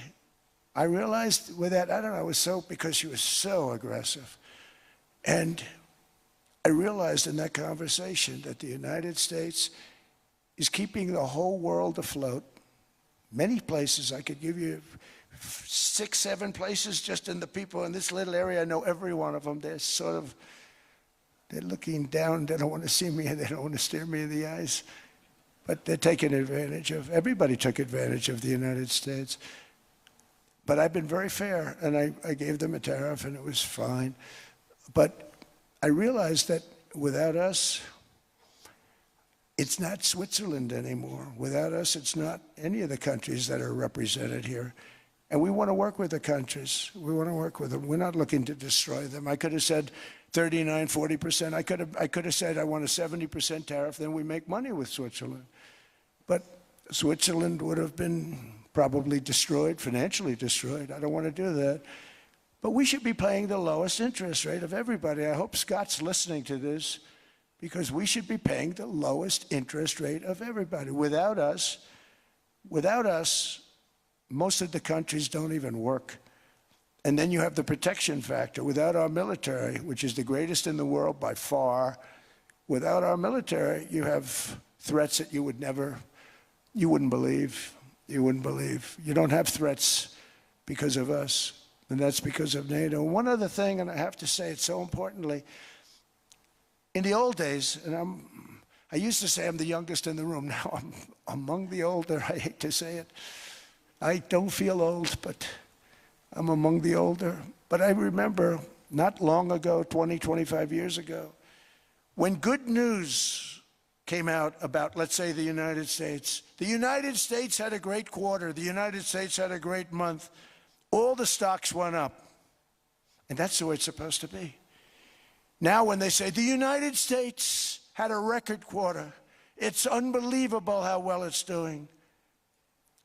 A: I realized with that, I don't know, because she was so aggressive. And I realized in that conversation that the United States is keeping the whole world afloat. Many places, I could give you 6, 7 places just in the people in this little area. I know every one of them. They're looking down. They don't want to see me, and they don't want to stare me in the eyes. But they're taking advantage of, everybody took advantage of the United States. But I've been very fair, and I gave them a tariff, and it was fine. But I realized that without us, it's not Switzerland anymore. Without us, it's not any of the countries that are represented here. And we want to work with the countries. We want to work with them. We're not looking to destroy them. I could have said 39, 40%. I could have said I want a 70% tariff, then we make money with Switzerland. But Switzerland would have been probably destroyed, financially destroyed. I don't want to do that. But we should be paying the lowest interest rate of everybody. I hope Scott's listening to this, because we should be paying the lowest interest rate of everybody. Without us, most of the countries don't even work. And then you have the protection factor. Without our military, which is the greatest in the world by far, without our military, you have threats that you wouldn't believe. You wouldn't believe. You don't have threats because of us, and that's because of NATO. One other thing, and I have to say it so importantly, in the old days, and I used to say I'm the youngest in the room. Now I'm among the older. I hate to say it. I don't feel old, but I'm among the older. But I remember not long ago, 20, 25 years ago, when good news came out about, let's say, the United States. The United States had a great quarter. The United States had a great month. All the stocks went up. And that's the way it's supposed to be. Now when they say the United States had a record quarter, it's unbelievable how well it's doing,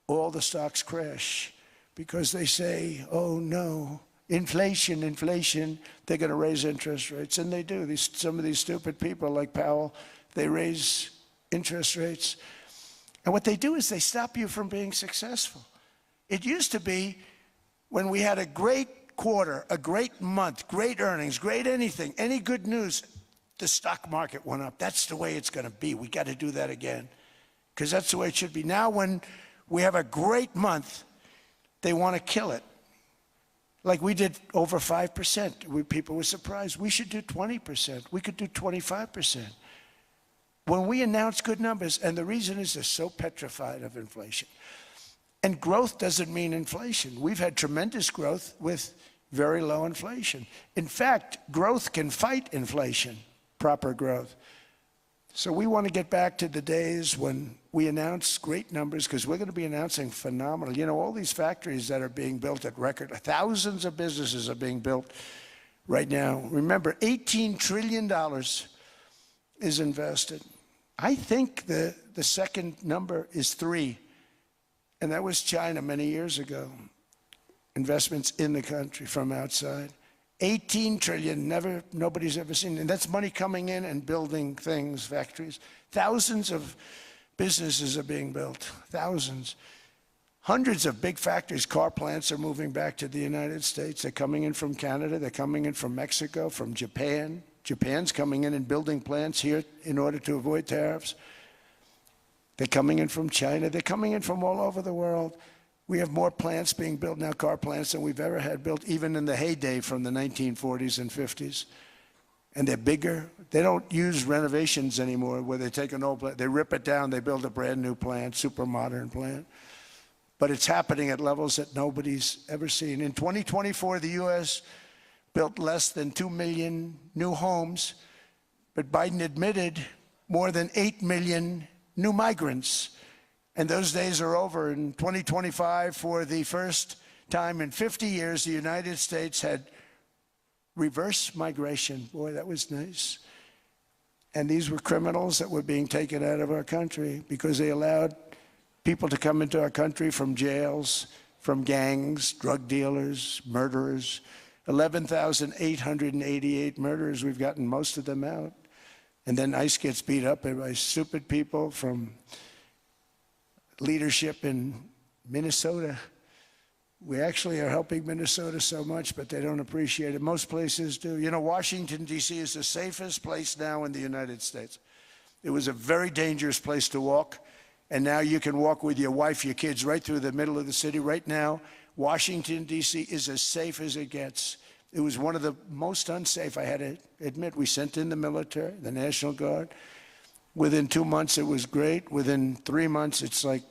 A: all the stocks crash because they say, oh no, inflation, they're going to raise interest rates. And they do. Some of these stupid people like Powell, they raise interest rates. And what they do is they stop you from being successful. It used to be when we had a great quarter, a great month, great earnings, great anything, any good news, the stock market went up. That's the way it's going to be. We got to do that again, because that's the way it should be. Now when we have a great month, they want to kill it. Like we did over 5%. People were surprised. We should do 20%. We could do 25%. When we announce good numbers, and the reason is they're so petrified of inflation. And growth doesn't mean inflation. We've had tremendous growth with very low inflation. In fact, growth can fight inflation, proper growth. So we want to get back to the days when we announce great numbers, because we're going to be announcing phenomenal. You know, all these factories that are being built at record, thousands of businesses are being built right now. Remember, $18 trillion is invested. I think the second number is 3. And that was China many years ago. Investments in the country from outside. 18 trillion, nobody's ever seen. And that's money coming in and building things, factories. Thousands of businesses are being built, thousands. Hundreds of big factories, car plants are moving back to the United States. They're coming in from Canada, they're coming in from Mexico, from Japan. Japan's coming in and building plants here in order to avoid tariffs. They're coming in from China. They're coming in from all over the world. We have more plants being built now, car plants, than we've ever had built, even in the heyday from the 1940s and 50s. And they're bigger. They don't use renovations anymore where they take an old plant, they rip it down, they build a brand new plant, super modern plant. But it's happening at levels that nobody's ever seen. In 2024, the U.S. built less than 2 million new homes, but Biden admitted more than 8 million new migrants. And those days are over. In 2025, for the first time in 50 years, the United States had reverse migration. Boy, that was nice. And these were criminals that were being taken out of our country because they allowed people to come into our country from jails, from gangs, drug dealers, murderers. 11,888 murderers. We've gotten most of them out. And then ICE gets beat up by stupid people from leadership in Minnesota. We actually are helping Minnesota so much, but they don't appreciate it. Most places do. You know, Washington, D.C. is the safest place now in the United States. It was a very dangerous place to walk, and now you can walk with your wife, your kids, right through the middle of the city. Right now, Washington, D.C. is as safe as it gets. It was one of the most unsafe, I had to admit. We sent in the military, the National Guard. Within 2 months, it was great. Within 3 months, it's like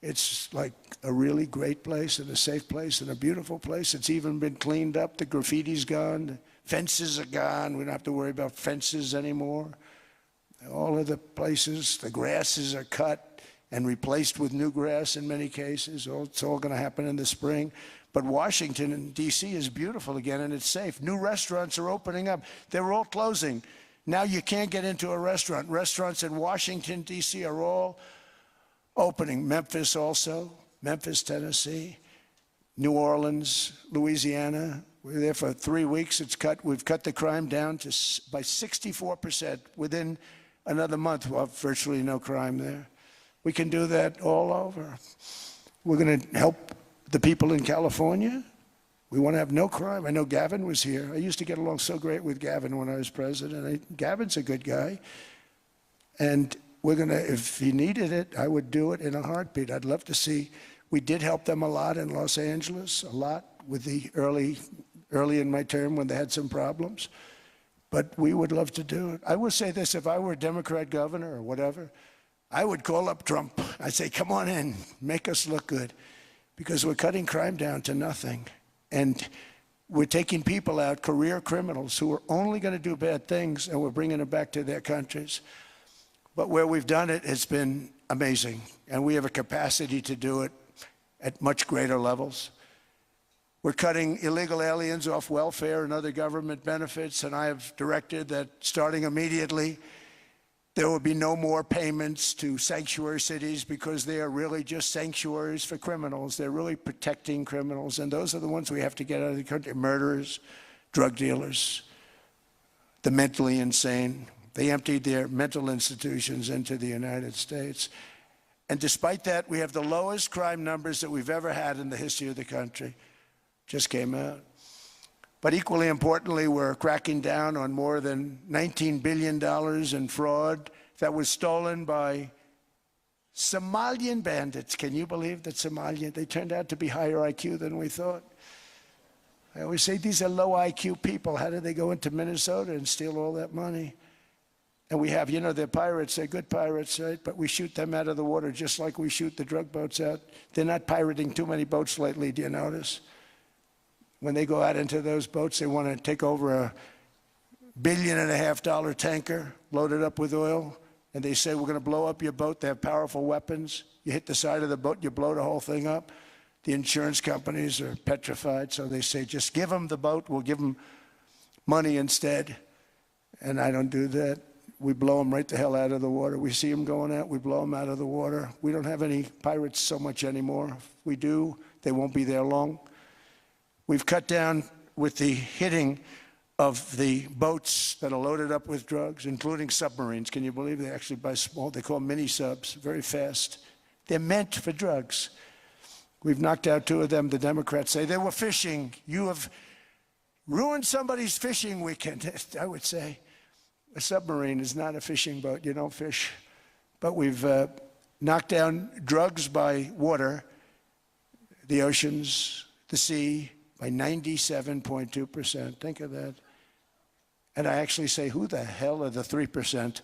A: It's like a really great place and a safe place and a beautiful place. It's even been cleaned up. The graffiti's gone. The fences are gone. We don't have to worry about fences anymore. All of the places, the grasses are cut and replaced with new grass in many cases. It's all going to happen in the spring. But Washington and D.C. is beautiful again, and it's safe. New restaurants are opening up. They're all closing. Now you can't get into a restaurant. Restaurants in Washington, D.C. are all opening. Memphis also, Memphis, Tennessee, New Orleans, Louisiana. We're there for 3 weeks. We've cut the crime down by 64%. Within another month, we'll have virtually no crime there. We can do that all over. We're going to help the people in California. We want to have no crime. I know Gavin was here. I used to get along so great with Gavin when I was president. Gavin's a good guy. And we're going to, if he needed it, I would do it in a heartbeat. I'd love to see. We did help them a lot in Los Angeles, a lot with the early in my term when they had some problems. But we would love to do it. I will say this, if I were a Democrat governor or whatever, I would call up Trump. I'd say, come on in, make us look good. Because we're cutting crime down to nothing. And we're taking people out, career criminals, who are only going to do bad things, and we're bringing them back to their countries. But where we've done it, it's been amazing. And we have a capacity to do it at much greater levels. We're cutting illegal aliens off welfare and other government benefits, and I have directed that starting immediately, there will be no more payments to sanctuary cities because they are really just sanctuaries for criminals. They're really protecting criminals, and those are the ones we have to get out of the country. Murderers, drug dealers, the mentally insane. They emptied their mental institutions into the United States. And despite that, we have the lowest crime numbers that we've ever had in the history of the country. Just came out. But equally importantly, we're cracking down on more than $19 billion in fraud that was stolen by Somalian bandits. Can you believe that Somalian? They turned out to be higher IQ than we thought. I always say these are low IQ people. How did they go into Minnesota and steal all that money? And we have, they're pirates. They're good pirates, right? But we shoot them out of the water just like we shoot the drug boats out. They're not pirating too many boats lately, do you notice? When they go out into those boats, they want to take over a $1.5 billion tanker loaded up with oil, and they say, we're going to blow up your boat. They have powerful weapons. You hit the side of the boat, you blow the whole thing up. The insurance companies are petrified, so they say, just give them the boat. We'll give them money instead. And I don't do that. We blow them right the hell out of the water. We see them going out, we blow them out of the water. We don't have any pirates so much anymore. If we do, they won't be there long. We've cut down with the hitting of the boats that are loaded up with drugs, including submarines. Can you believe they actually buy small, they call them mini subs, very fast. They're meant for drugs. We've knocked out 2 of them. The Democrats say they were fishing. You have ruined somebody's fishing weekend, I would say. A submarine is not a fishing boat. You don't fish. But we've knocked down drugs by water, the oceans, the sea, by 97.2%. Think of that. And I actually say, who the hell are the 3%?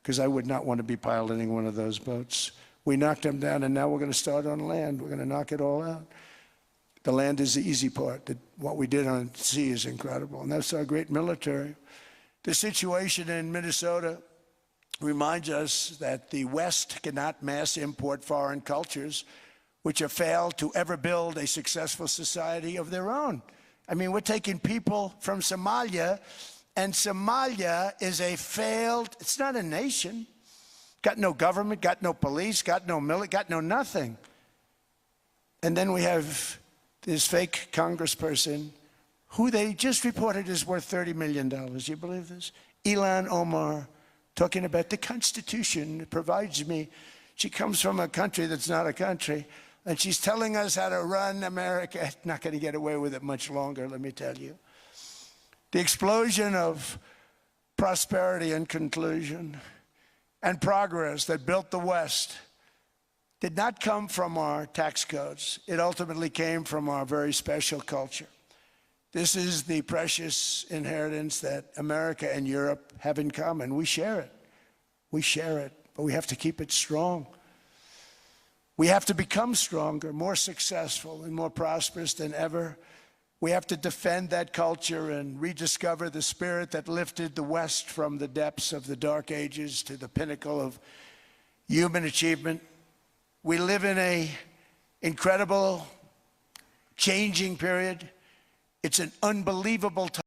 A: Because I would not want to be piloting one of those boats. We knocked them down, and now we're going to start on land. We're going to knock it all out. The land is the easy part. What we did on sea is incredible, and that's our great military. The situation in Minnesota reminds us that the West cannot mass import foreign cultures which have failed to ever build a successful society of their own. I mean, we're taking people from Somalia, and Somalia is a failed, it's not a nation. Got no government, got no police, got no military, got no nothing. And then we have this fake congressperson who they just reported is worth $30 million. You believe this? Ilhan Omar, talking about the Constitution provides me. She comes from a country that's not a country, and she's telling us how to run America. Not going to get away with it much longer, let me tell you. The explosion of prosperity and conclusion and progress that built the West did not come from our tax codes. It ultimately came from our very special culture. This is the precious inheritance that America and Europe have in common. We share it. We share it, but we have to keep it strong. We have to become stronger, more successful, and more prosperous than ever. We have to defend that culture and rediscover the spirit that lifted the West from the depths of the Dark Ages to the pinnacle of human achievement. We live in an incredible, changing period. It's an unbelievable time.